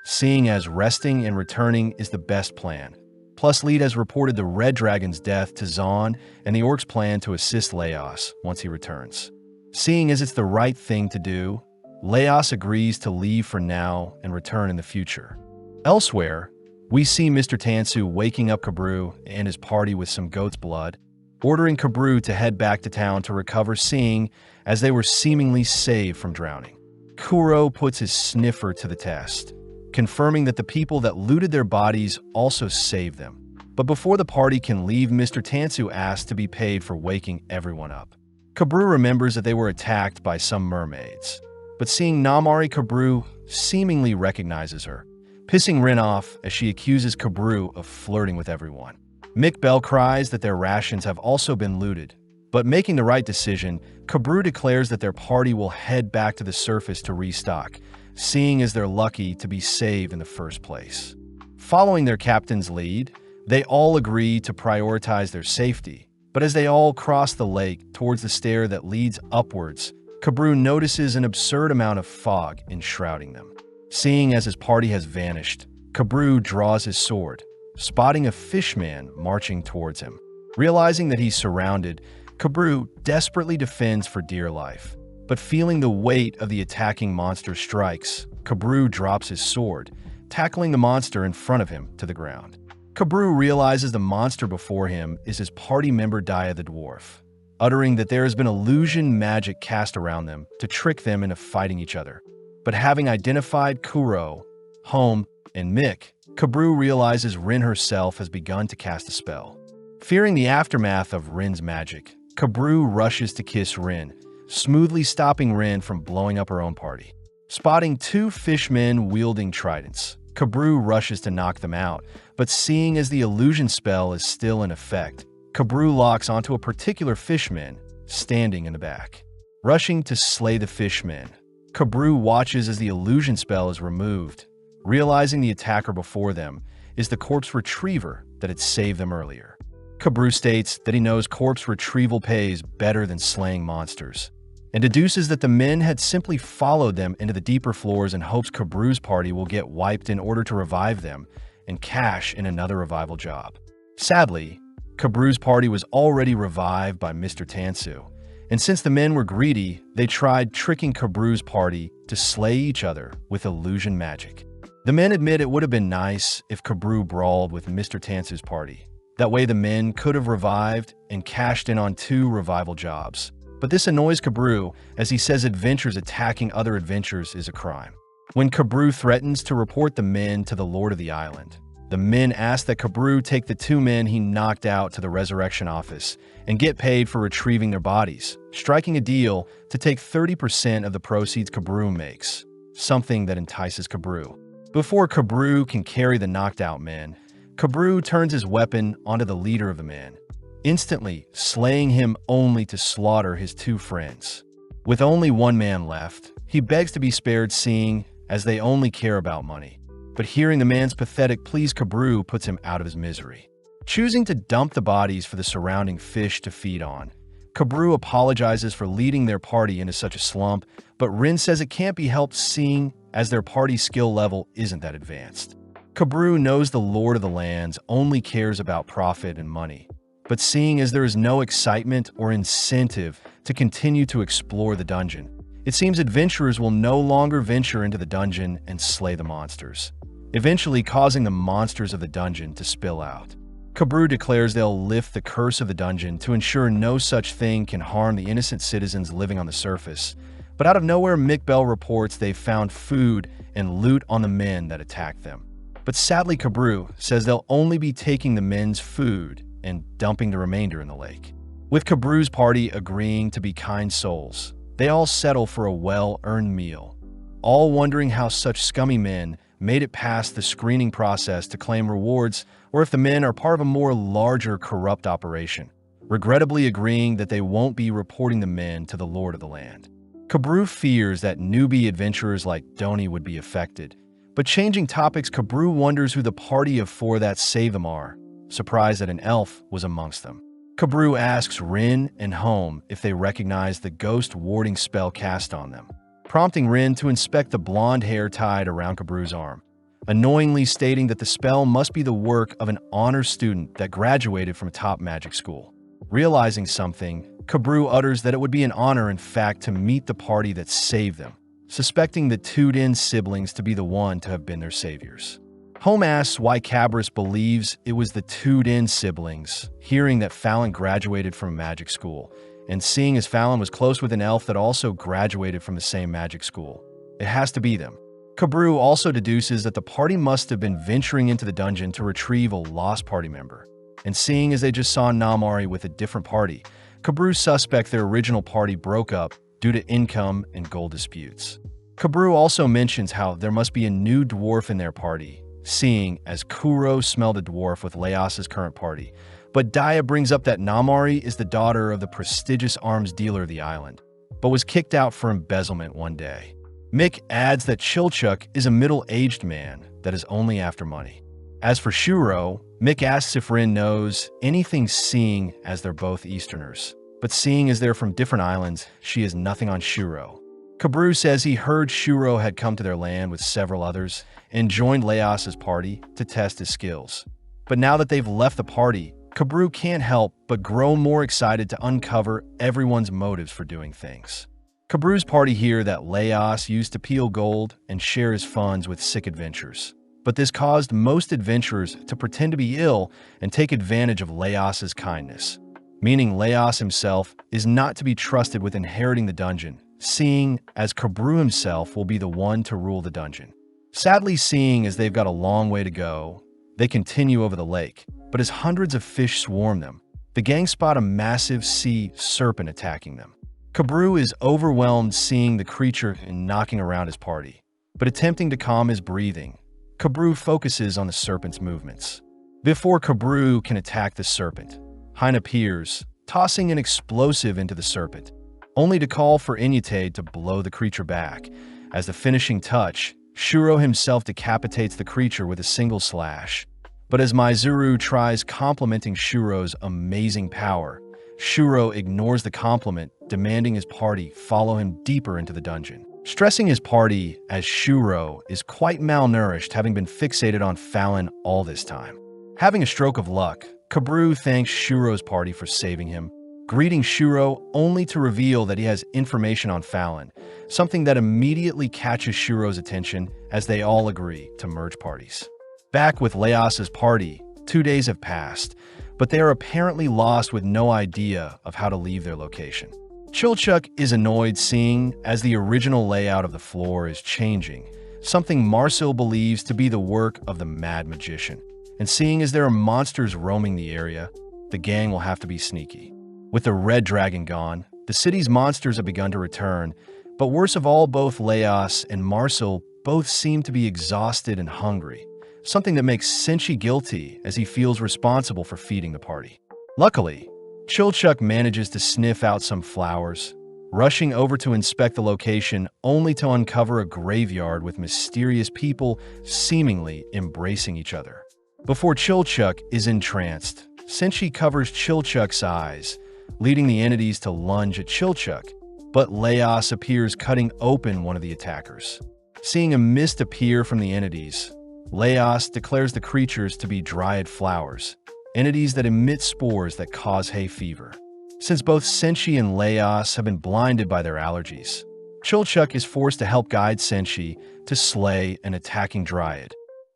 seeing as resting and returning is the best plan. Plus, Lead has reported the red dragon's death to Zaun, and the orcs plan to assist Laos once he returns. Seeing as it's the right thing to do, Laos agrees to leave for now and return in the future. Elsewhere, we see Mr. Tansu waking up Kabru and his party with some goat's blood, ordering Kabru to head back to town to recover, seeing as they were seemingly saved from drowning. Kuro puts his sniffer to the test, confirming that the people that looted their bodies also saved them. But before the party can leave, Mr. Tansu asks to be paid for waking everyone up. Kabru remembers that they were attacked by some mermaids, but seeing Namari, Kabru seemingly recognizes her, pissing Rin off as she accuses Kabru of flirting with everyone. Mick Bell cries that their rations have also been looted, but making the right decision, Kabru declares that their party will head back to the surface to restock, seeing as they're lucky to be saved in the first place. Following their captain's lead, they all agree to prioritize their safety, but as they all cross the lake towards the stair that leads upwards, Kabru notices an absurd amount of fog enshrouding them. Seeing as his party has vanished, Kabru draws his sword, spotting a fishman marching towards him. Realizing that he's surrounded, Kabru desperately defends for dear life. But feeling the weight of the attacking monster strikes, Kabru drops his sword, tackling the monster in front of him to the ground. Kabru realizes the monster before him is his party member Dia the dwarf, uttering that there has been illusion magic cast around them to trick them into fighting each other. But having identified Kuro, Home, and Mick, Kabru realizes Rin herself has begun to cast a spell. Fearing the aftermath of Rin's magic, Kabru rushes to kiss Rin, smoothly stopping Rin from blowing up her own party. Spotting two fishmen wielding tridents, Kabru rushes to knock them out, but seeing as the illusion spell is still in effect, Kabru locks onto a particular fishman standing in the back. Rushing to slay the fishman, Kabru watches as the illusion spell is removed, realizing the attacker before them is the corpse retriever that had saved them earlier. Kabru states that he knows corpse retrieval pays better than slaying monsters, and deduces that the men had simply followed them into the deeper floors in hopes Kabru's party will get wiped in order to revive them and cash in another revival job. Sadly, Kabru's party was already revived by Mr. Tansu, and since the men were greedy, they tried tricking Kabru's party to slay each other with illusion magic. The men admit it would have been nice if Kabru brawled with Mr. Tansu's party. That way the men could have revived and cashed in on 2 revival jobs. But this annoys Kabru, as he says adventures attacking other adventures is a crime. When Kabru threatens to report the men to the Lord of the Island, the men ask that Kabru take the 2 men he knocked out to the resurrection office and get paid for retrieving their bodies, striking a deal to take 30% of the proceeds Kabru makes, something that entices Kabru. Before Kabru can carry the knocked out men, Kabru turns his weapon onto the leader of the men, instantly slaying him only to slaughter his 2 friends. With only 1 man left, he begs to be spared, seeing as they only care about money. But hearing the man's pathetic pleas, Kabru puts him out of his misery. Choosing to dump the bodies for the surrounding fish to feed on, Kabru apologizes for leading their party into such a slump, but Rin says it can't be helped seeing as their party skill level isn't that advanced. Kabru knows the Lord of the Lands only cares about profit and money, but seeing as there is no excitement or incentive to continue to explore the dungeon, it seems adventurers will no longer venture into the dungeon and slay the monsters, eventually causing the monsters of the dungeon to spill out. Kabru declares they'll lift the curse of the dungeon to ensure no such thing can harm the innocent citizens living on the surface, but out of nowhere Mick Bell reports they've found food and loot on the men that attacked them. But sadly, Kabru says they'll only be taking the men's food and dumping the remainder in the lake. With Kabru's party agreeing to be kind souls, they all settle for a well-earned meal, all wondering how such scummy men made it past the screening process to claim rewards, or if the men are part of a more larger corrupt operation, regrettably agreeing that they won't be reporting the men to the Lord of the Land. Kabru fears that newbie adventurers like Doni would be affected, but changing topics, Kabru wonders who the party of 4 that save them are, surprised that an elf was amongst them. Kabru asks Rin and Home if they recognize the ghost warding spell cast on them, prompting Rin to inspect the blonde hair tied around Kabru's arm, annoyingly stating that the spell must be the work of an honor student that graduated from a top magic school. Realizing something, Kabru utters that it would be an honor, in fact, to meet the party that saved them, suspecting the Tudin siblings to be the one to have been their saviors. Home asks why Cabris believes it was the Tudin siblings, hearing that Fallon graduated from a magic school, and seeing as Fallon was close with an elf that also graduated from the same magic school. It has to be them. Kabru also deduces that the party must have been venturing into the dungeon to retrieve a lost party member, and seeing as they just saw Namari with a different party, Kabru suspects their original party broke up due to income and goal disputes. Kabru also mentions how there must be a new dwarf in their party, seeing as Kuro smelled a dwarf with Leos's current party, but Dia brings up that Namari is the daughter of the prestigious arms dealer of the island, but was kicked out for embezzlement one day. Mick adds that Chilchuk is a middle-aged man that is only after money. As for Shuro, Mick asks if Rin knows anything, seeing as they're both Easterners, but seeing as they're from different islands, she has nothing on Shuro. Kabru says he heard Shuro had come to their land with several others and joined Leos's party to test his skills. But now that they've left the party, Kabru can't help but grow more excited to uncover everyone's motives for doing things. Kabru's party hear that Leos used to peel gold and share his funds with sick adventurers. But this caused most adventurers to pretend to be ill and take advantage of Leos's kindness, meaning Leos himself is not to be trusted with inheriting the dungeon, seeing as Kabru himself will be the one to rule the dungeon. Sadly, seeing as they've got a long way to go, they continue over the lake, but as hundreds of fish swarm them, the gang spot a massive sea serpent attacking them. Kabru is overwhelmed seeing the creature and knocking around his party, but attempting to calm his breathing, Kabru focuses on the serpent's movements. Before Kabru can attack the serpent, Hein appears, tossing an explosive into the serpent, only to call for Inyate to blow the creature back. As the finishing touch, Shuro himself decapitates the creature with a single slash. But as Maizuru tries complimenting Shuro's amazing power, Shuro ignores the compliment, demanding his party follow him deeper into the dungeon, stressing his party as Shuro is quite malnourished, having been fixated on Fallon all this time. Having a stroke of luck, Kabru thanks Shuro's party for saving him, greeting Shuro only to reveal that he has information on Fallon, something that immediately catches Shuro's attention as they all agree to merge parties. Back with Leos's party, 2 days have passed, but they are apparently lost with no idea of how to leave their location. Chilchuck is annoyed seeing as the original layout of the floor is changing, something Marcel believes to be the work of the Mad Magician. And seeing as there are monsters roaming the area, the gang will have to be sneaky. With the Red Dragon gone, the city's monsters have begun to return, but worst of all, both Leos and Marcel both seem to be exhausted and hungry, something that makes Senshi guilty as he feels responsible for feeding the party. Luckily, Chilchuck manages to sniff out some flowers, rushing over to inspect the location only to uncover a graveyard with mysterious people seemingly embracing each other. Before Chilchuck is entranced, Senshi covers Chilchuck's eyes, leading the entities to lunge at Chilchuck, but Leos appears cutting open one of the attackers. Seeing a mist appear from the entities, Leos declares the creatures to be dryad flowers, entities that emit spores that cause hay fever. Since both Senshi and Leos have been blinded by their allergies, Chilchuck is forced to help guide Senshi to slay an attacking dryad,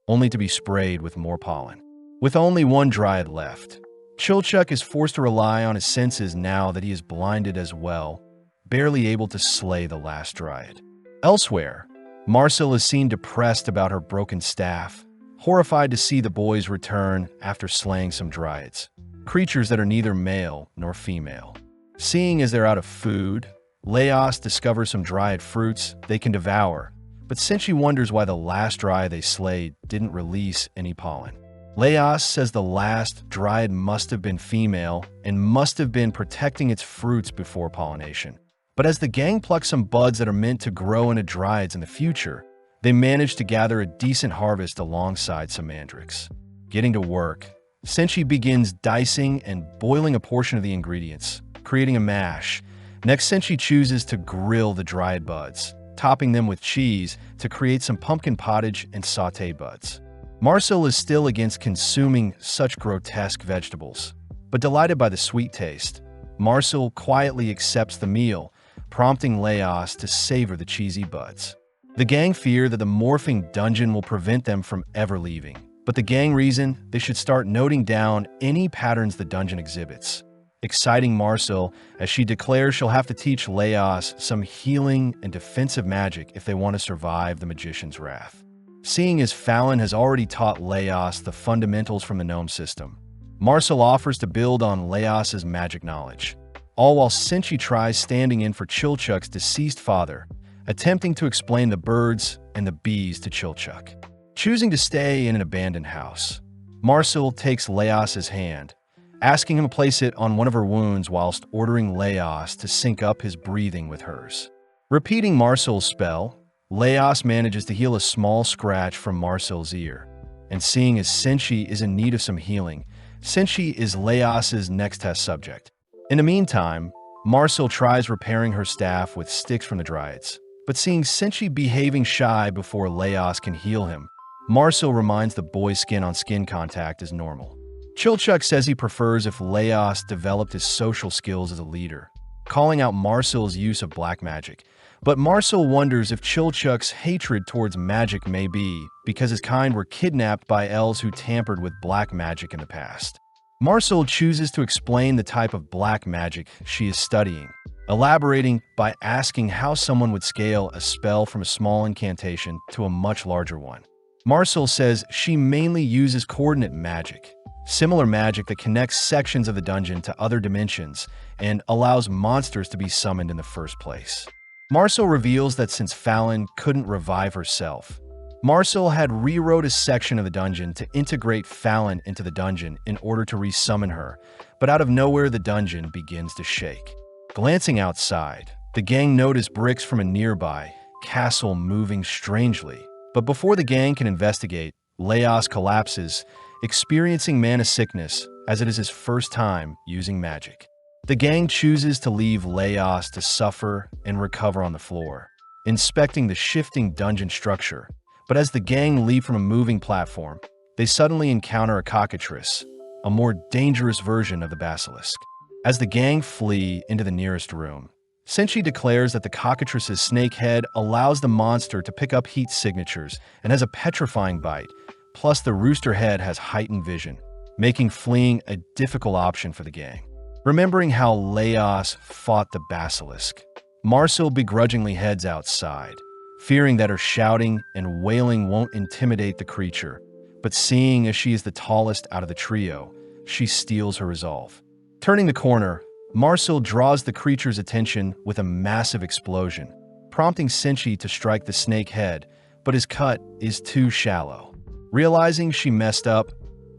only to be sprayed with more pollen. With only one dryad left, Chilchuck is forced to rely on his senses now that he is blinded as well, barely able to slay the last dryad. Elsewhere, Marcel is seen depressed about her broken staff, horrified to see the boys return after slaying some dryads, creatures that are neither male nor female. Seeing as they're out of food, Leos discovers some dryad fruits they can devour, but Senshi wonders why the last dryad they slayed didn't release any pollen. Leos says the last dryad must have been female and must have been protecting its fruits before pollination. But as the gang plucks some buds that are meant to grow into dryads in the future, they manage to gather a decent harvest alongside some mandrakes. Getting to work, Senshi begins dicing and boiling a portion of the ingredients, creating a mash. Next, Senshi chooses to grill the dryad buds, topping them with cheese to create some pumpkin pottage and sauté buds. Marcel is still against consuming such grotesque vegetables, but delighted by the sweet taste, Marcel quietly accepts the meal, prompting Leos to savor the cheesy buds. The gang fear that the morphing dungeon will prevent them from ever leaving, but the gang reason they should start noting down any patterns the dungeon exhibits, exciting Marcel as she declares she'll have to teach Leos some healing and defensive magic if they want to survive the magician's wrath. Seeing as Fallon has already taught Leos the fundamentals from the gnome system, Marcel offers to build on Leos's magic knowledge, all while Senshi tries standing in for Chilchuck's deceased father, attempting to explain the birds and the bees to Chilchuck. Choosing to stay in an abandoned house, Marcel takes Leos's hand, asking him to place it on one of her wounds whilst ordering Leos to sync up his breathing with hers. Repeating Marcel's spell, Leos manages to heal a small scratch from Marcel's ear, and seeing as Senshi is in need of some healing, Senshi is Leos's next test subject. In the meantime, Marcel tries repairing her staff with sticks from the dryads, But seeing Senshi behaving shy before Leos can heal him, Marcel reminds the boy's skin-on-skin contact is normal. Chilchuk says he prefers if Leos developed his social skills as a leader, calling out Marcel's use of black magic. But Marcel wonders if Chilchuk's hatred towards magic may be because his kind were kidnapped by elves who tampered with black magic in the past. Marcel chooses to explain the type of black magic she is studying, elaborating by asking how someone would scale a spell from a small incantation to a much larger one. Marcel says she mainly uses coordinate magic, similar magic that connects sections of the dungeon to other dimensions and allows monsters to be summoned in the first place. Marcel reveals that since Fallon couldn't revive herself, Marcel had rewrote a section of the dungeon to integrate Fallon into the dungeon in order to resummon her, but out of nowhere the dungeon begins to shake. Glancing outside, the gang notice bricks from a nearby castle moving strangely. But before the gang can investigate, Leos collapses, experiencing mana sickness as it is his first time using magic. The gang chooses to leave Leos to suffer and recover on the floor, inspecting the shifting dungeon structure. But as the gang leave from a moving platform, they suddenly encounter a cockatrice, a more dangerous version of the basilisk. As the gang flee into the nearest room, Senshi declares that the cockatrice's snake head allows the monster to pick up heat signatures and has a petrifying bite, plus the rooster head has heightened vision, making fleeing a difficult option for the gang. Remembering how Leos fought the basilisk, Marcel begrudgingly heads outside, fearing that her shouting and wailing won't intimidate the creature, but seeing as she is the tallest out of the trio, she steals her resolve. Turning the corner, Marcel draws the creature's attention with a massive explosion, prompting Senshi to strike the snake head, but his cut is too shallow. Realizing she messed up,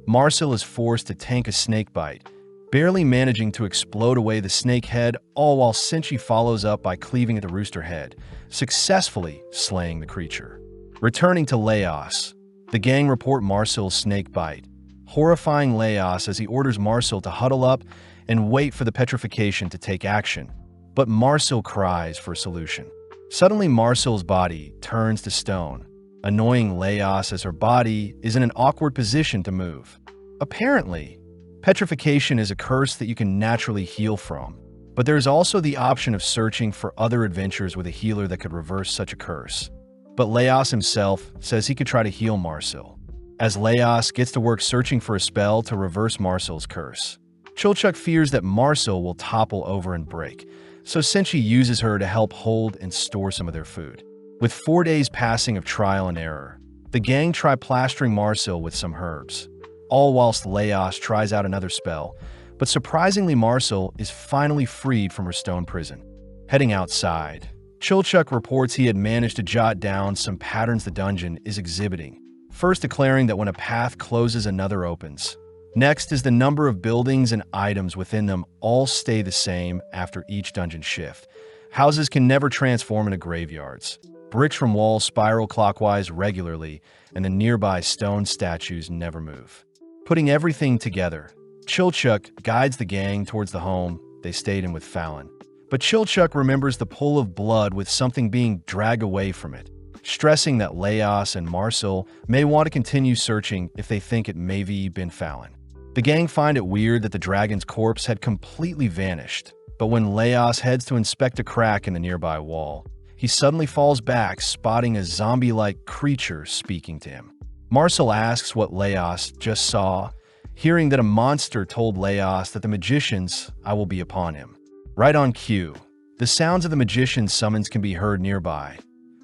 Marcel is forced to tank a snake bite, barely managing to explode away the snake head, all while Senshi follows up by cleaving at the rooster head, successfully slaying the creature. Returning to Leos, the gang report Marcel's snake bite, horrifying Leos as he orders Marcel to huddle up and wait for the petrification to take action. But Marcel cries for a solution. Suddenly, Marcel's body turns to stone, annoying Leos as her body is in an awkward position to move. Apparently, petrification is a curse that you can naturally heal from, but there is also the option of searching for other adventures with a healer that could reverse such a curse. But Leos himself says he could try to heal Marcel, as Leos gets to work searching for a spell to reverse Marcel's curse. Chilchuk fears that Marcel will topple over and break, so Senshi uses her to help hold and store some of their food. With 4 days passing of trial and error, the gang try plastering Marcel with some herbs, all whilst Leos tries out another spell, but surprisingly Marcel is finally freed from her stone prison. Heading outside, Chilchuk reports he had managed to jot down some patterns the dungeon is exhibiting, first declaring that when a path closes another opens. Next is the number of buildings and items within them all stay the same after each dungeon shift. Houses can never transform into graveyards. Bricks from walls spiral clockwise regularly, and the nearby stone statues never move. Putting everything together, Chilchuk guides the gang towards the home they stayed in with Fallon. But Chilchuk remembers the pull of blood with something being dragged away from it, stressing that Leos and Marcel may want to continue searching if they think it may have been Fallon. The gang find it weird that the dragon's corpse had completely vanished, but when Leos heads to inspect a crack in the nearby wall, he suddenly falls back, spotting a zombie-like creature speaking to him. Marcel asks what Leos just saw, hearing that a monster told Leos that the magician's eye will be upon him. Right on cue, the sounds of the magician's summons can be heard nearby,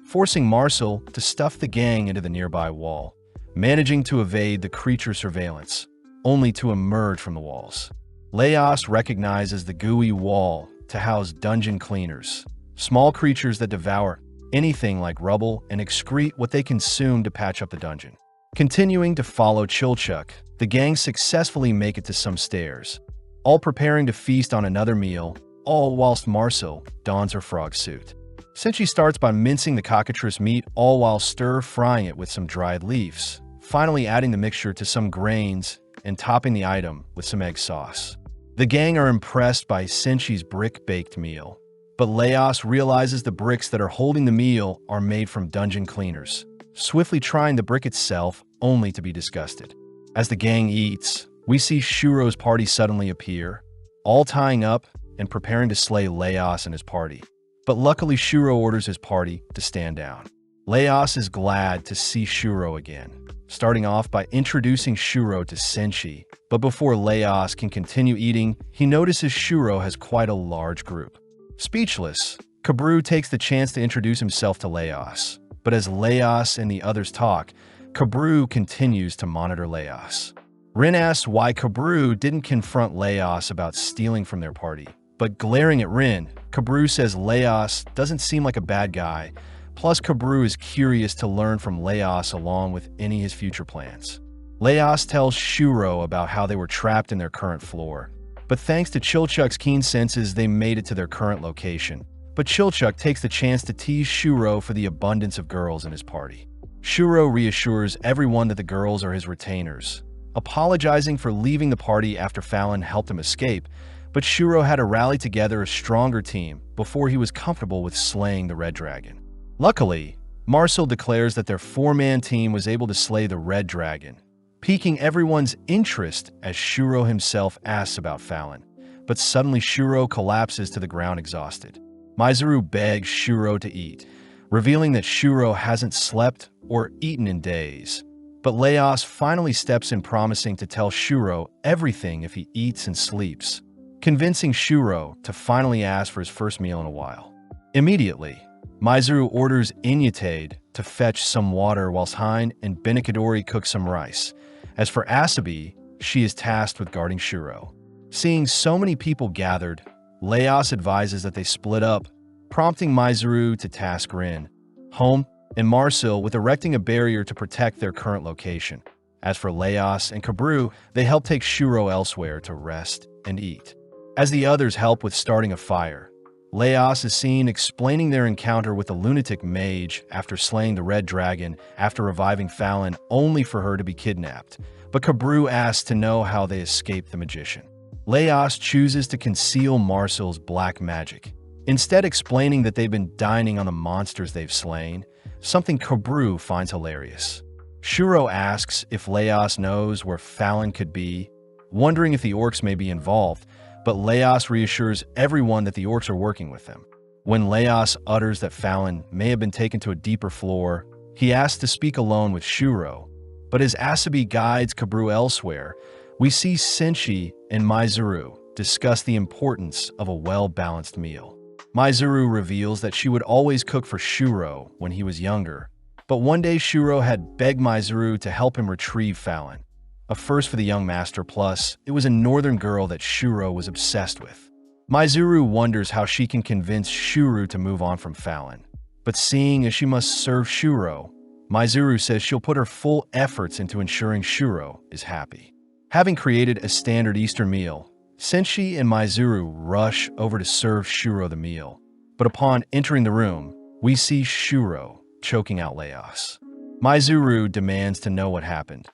forcing Marcel to stuff the gang into the nearby wall, managing to evade the creature's surveillance, only to emerge from the walls. Leos recognizes the gooey wall to house dungeon cleaners, small creatures that devour anything like rubble and excrete what they consume to patch up the dungeon. Continuing to follow Chilchuk, the gang successfully make it to some stairs, all preparing to feast on another meal, all whilst Marcel dons her frog suit. Senshi starts by mincing the cockatrice meat, all while stir-frying it with some dried leaves, finally adding the mixture to some grains and topping the item with some egg sauce. The gang are impressed by Senshi's brick-baked meal, But Laos realizes the bricks that are holding the meal are made from dungeon cleaners, swiftly trying the brick itself only to be disgusted. As the gang eats, we see Shuro's party suddenly appear, all tying up and preparing to slay Laos and his party. But luckily Shuro orders his party to stand down. Laos is glad to see Shuro again, starting off by introducing Shuro to Senshi. But before Laos can continue eating, he notices Shuro has quite a large group. Speechless, Kabru takes the chance to introduce himself to Laos. But as Laos and the others talk, Kabru continues to monitor Laos. Rin asks why Kabru didn't confront Laos about stealing from their party. But glaring at Rin, Kabru says Laos doesn't seem like a bad guy, plus Kabru is curious to learn from Laos along with any of his future plans. Laos tells Shuro about how they were trapped in their current floor, but thanks to Chilchuk's keen senses, they made it to their current location. But Chilchuk takes the chance to tease Shuro for the abundance of girls in his party. Shuro reassures everyone that the girls are his retainers, apologizing for leaving the party after Fallon helped him escape, but Shuro had to rally together a stronger team before he was comfortable with slaying the Red Dragon. Luckily, Marcel declares that their four-man team was able to slay the Red Dragon, piquing everyone's interest as Shuro himself asks about Fallon. But suddenly Shuro collapses to the ground exhausted. Maizuru begs Shuro to eat, revealing that Shuro hasn't slept or eaten in days. But Laos finally steps in, promising to tell Shuro everything if he eats and sleeps, convincing Shuro to finally ask for his first meal in a while. Immediately, Maizuru orders Inyatade to fetch some water whilst Hein and Benikadori cook some rice. As for Asabi, she is tasked with guarding Shuro. Seeing so many people gathered, Laos advises that they split up, prompting Maizuru to task Rin, Home, and Marcel with erecting a barrier to protect their current location. As for Laos and Kabru, they help take Shuro elsewhere to rest and eat. As the others help with starting a fire, Laos is seen explaining their encounter with the lunatic mage after slaying the Red Dragon after reviving Fallon only for her to be kidnapped. But Kabru asks to know how they escaped the magician. Laos chooses to conceal Marcel's black magic, instead explaining that they've been dining on the monsters they've slain, something Kabru finds hilarious. Shuro asks if Laos knows where Fallon could be, wondering if the orcs may be involved, but Laos reassures everyone that the orcs are working with them. When Laos utters that Fallon may have been taken to a deeper floor, he asks to speak alone with Shuro. But as Asabi guides Kabru elsewhere, we see Senshi and Maizuru discuss the importance of a well-balanced meal. Maizuru reveals that she would always cook for Shuro when he was younger, but one day Shuro had begged Maizuru to help him retrieve Fallon. A first for the young master, plus it was a northern girl that Shuro was obsessed with. Maizuru wonders how she can convince Shuro to move on from Fallon. But seeing as she must serve Shuro, Maizuru says she'll put her full efforts into ensuring Shuro is happy. Having created a standard Eastern meal, Senshi and Maizuru rush over to serve Shuro the meal. But upon entering the room, we see Shuro choking out Laos. Maizuru demands to know what happened,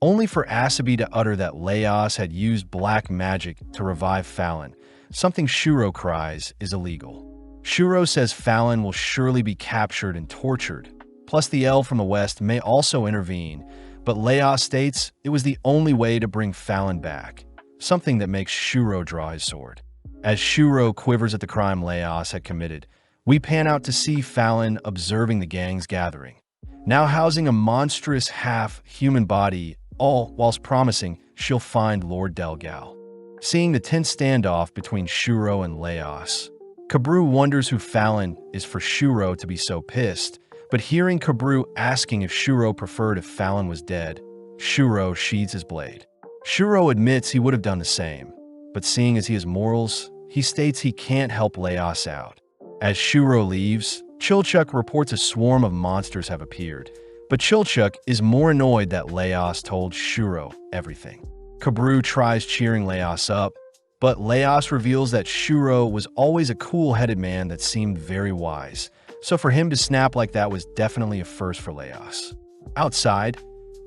only for Asabi to utter that Laos had used black magic to revive Fallon, something Shuro cries is illegal. Shuro says Fallon will surely be captured and tortured, plus the elf from the west may also intervene, but Laos states it was the only way to bring Fallon back, something that makes Shuro draw his sword. As Shuro quivers at the crime Laos had committed, we pan out to see Fallon observing the gang's gathering, now housing a monstrous half-human body, all whilst promising she'll find Lord Delgal. Seeing the tense standoff between Shuro and Laos, Kabru wonders who Fallon is for Shuro to be so pissed, but hearing Kabru asking if Shuro preferred if Fallon was dead, Shuro sheathes his blade. Shuro admits he would have done the same, but seeing as he has morals, he states he can't help Laos out. As Shuro leaves, Chilchuk reports a swarm of monsters have appeared, but Chilchuk is more annoyed that Laos told Shuro everything. Kabru tries cheering Laos up, but Laos reveals that Shuro was always a cool-headed man that seemed very wise, so for him to snap like that was definitely a first for Laos. Outside,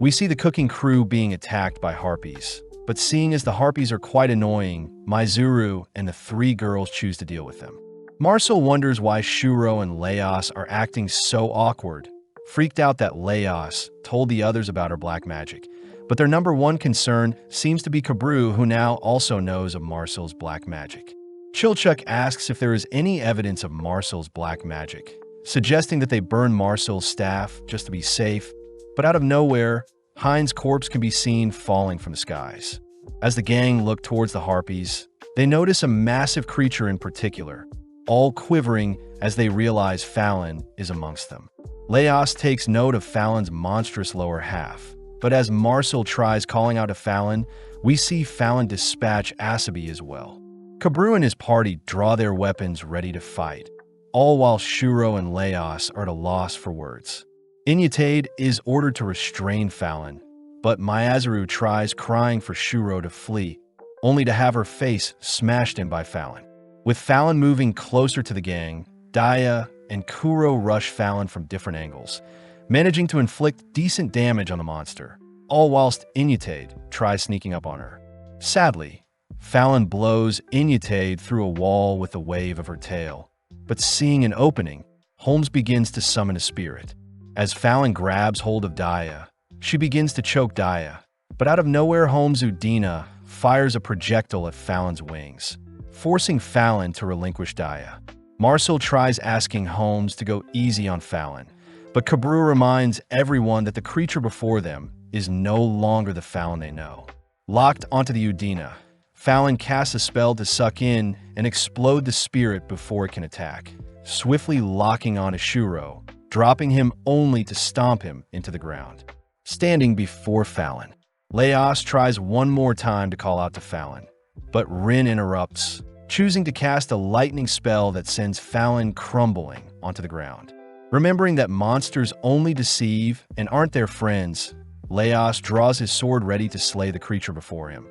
we see the cooking crew being attacked by harpies, but seeing as the harpies are quite annoying, Maizuru and the three girls choose to deal with them. Marcel wonders why Shuro and Leos are acting so awkward, freaked out that Leos told the others about her black magic. But their number one concern seems to be Kabru, who now also knows of Marcel's black magic. Chilchuk asks if there is any evidence of Marcel's black magic, suggesting that they burn Marcel's staff just to be safe. But out of nowhere, Hein's corpse can be seen falling from the skies. As the gang look towards the harpies, they notice a massive creature in particular, all quivering as they realize Fallon is amongst them. Leos takes note of Fallon's monstrous lower half, but as Marcel tries calling out to Fallon, we see Fallon dispatch Asabi as well. Kabru and his party draw their weapons ready to fight, all while Shuro and Leos are at a loss for words. Inyatade is ordered to restrain Fallon, but Mayazuru tries crying for Shuro to flee, only to have her face smashed in by Fallon. With Fallon moving closer to the gang, Daya and Kuro rush Fallon from different angles, managing to inflict decent damage on the monster, all whilst Inyatade tries sneaking up on her. Sadly, Fallon blows Inyatade through a wall with a wave of her tail, but seeing an opening, Holmes begins to summon a spirit. As Fallon grabs hold of Daya, she begins to choke Daya, but out of nowhere Holmes Udina fires a projectile at Fallon's wings, forcing Fallon to relinquish Daya. Marcel tries asking Holmes to go easy on Fallon, but Kabru reminds everyone that the creature before them is no longer the Fallon they know. Locked onto the Udina, Fallon casts a spell to suck in and explode the spirit before it can attack, swiftly locking onto Shuro, dropping him only to stomp him into the ground. Standing before Fallon, Leos tries one more time to call out to Fallon, but Rin interrupts, choosing to cast a lightning spell that sends Fallon crumbling onto the ground. Remembering that monsters only deceive and aren't their friends, Leos draws his sword ready to slay the creature before him.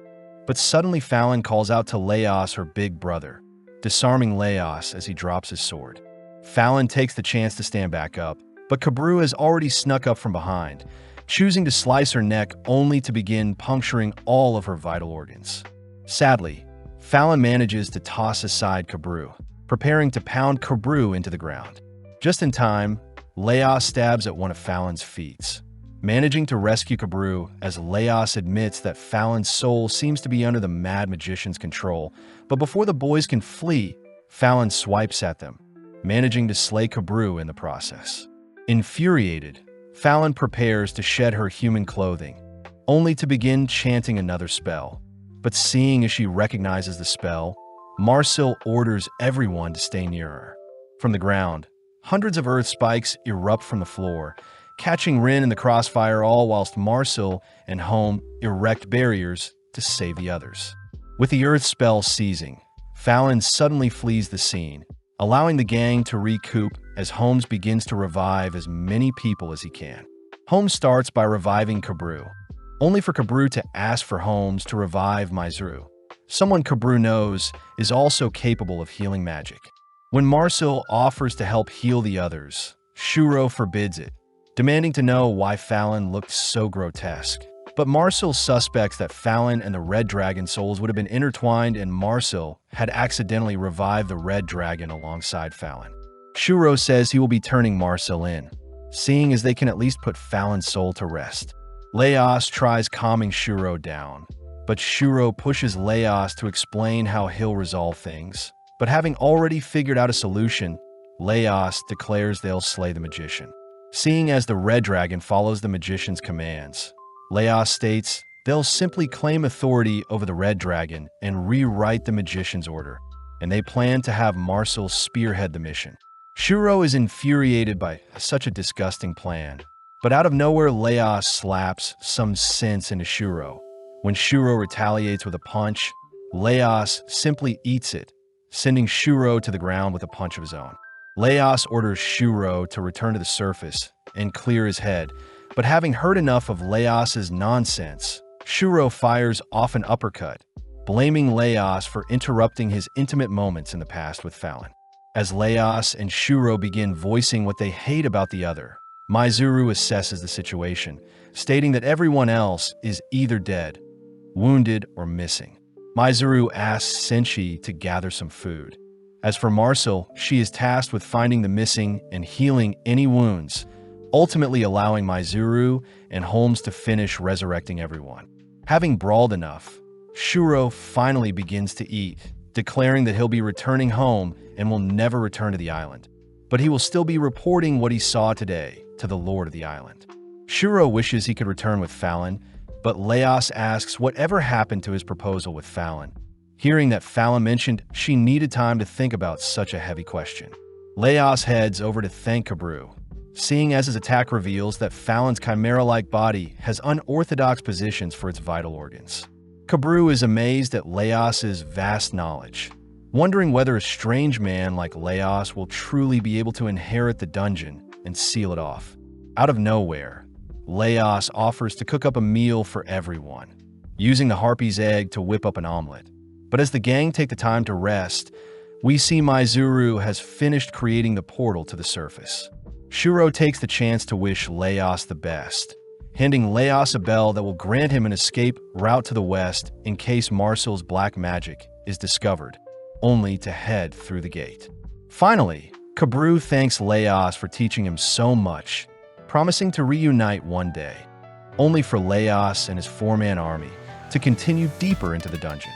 But suddenly Fallon calls out to Leos, her big brother, disarming Leos as he drops his sword. Fallon takes the chance to stand back up, but Kabru has already snuck up from behind, choosing to slice her neck only to begin puncturing all of her vital organs. Sadly, Fallon manages to toss aside Kabru, preparing to pound Kabru into the ground. Just in time, Leos stabs at one of Fallon's feet, managing to rescue Kabru as Leos admits that Fallon's soul seems to be under the Mad Magician's control, but before the boys can flee, Fallon swipes at them, managing to slay Kabru in the process. Infuriated, Fallon prepares to shed her human clothing, only to begin chanting another spell. But seeing as she recognizes the spell, Marcel orders everyone to stay near her. From the ground, hundreds of earth spikes erupt from the floor, catching Rin in the crossfire, all whilst Marcel and Home erect barriers to save the others. With the earth spell ceasing, Fallon suddenly flees the scene, allowing the gang to recoup as Holmes begins to revive as many people as he can. Holmes starts by reviving Kabru, only for Kabru to ask for Holmes to revive Maizuru, someone Kabru knows is also capable of healing magic. When Marcel offers to help heal the others, Shuro forbids it, demanding to know why Fallon looked so grotesque. But Marcel suspects that Fallon and the Red Dragon souls would have been intertwined, and Marcel had accidentally revived the Red Dragon alongside Fallon. Shuro says he will be turning Marcel in, seeing as they can at least put Fallon's soul to rest. Leos tries calming Shuro down, but Shuro pushes Leos to explain how he'll resolve things. But having already figured out a solution, Leos declares they'll slay the magician. Seeing as the Red Dragon follows the magician's commands, Leos states they'll simply claim authority over the Red Dragon and rewrite the magician's order, and they plan to have Marcel spearhead the mission. Shuro is infuriated by such a disgusting plan, but out of nowhere Leos slaps some sense into Shuro. When Shuro retaliates with a punch, Leos simply eats it, sending Shuro to the ground with a punch of his own. Leos orders Shuro to return to the surface and clear his head, but having heard enough of Leos's nonsense, Shuro fires off an uppercut, blaming Leos for interrupting his intimate moments in the past with Fallon. As Leos and Shuro begin voicing what they hate about the other, Maizuru assesses the situation, stating that everyone else is either dead, wounded, or missing. Maizuru asks Senshi to gather some food, As for Marcel, she is tasked with finding the missing and healing any wounds, ultimately allowing Maizuru and Holmes to finish resurrecting everyone. Having brawled enough, Shuro finally begins to eat, declaring that he'll be returning home and will never return to the island. But he will still be reporting what he saw today to the Lord of the island. Shuro wishes he could return with Fallon, but Leos asks whatever happened to his proposal with Fallon. Hearing that Fallon mentioned she needed time to think about such a heavy question, Leos heads over to thank Kabru, seeing as his attack reveals that Fallon's chimera-like body has unorthodox positions for its vital organs. Kabru is amazed at Leos's vast knowledge, wondering whether a strange man like Leos will truly be able to inherit the dungeon and seal it off. Out of nowhere, Leos offers to cook up a meal for everyone, using the harpy's egg to whip up an omelet. But as the gang take the time to rest, we see Maizuru has finished creating the portal to the surface. Shuro takes the chance to wish Leos the best, handing Leos a bell that will grant him an escape route to the west in case Marcel's black magic is discovered, only to head through the gate. Finally, Kabru thanks Leos for teaching him so much, promising to reunite one day, only for Leos and his four-man army to continue deeper into the dungeon.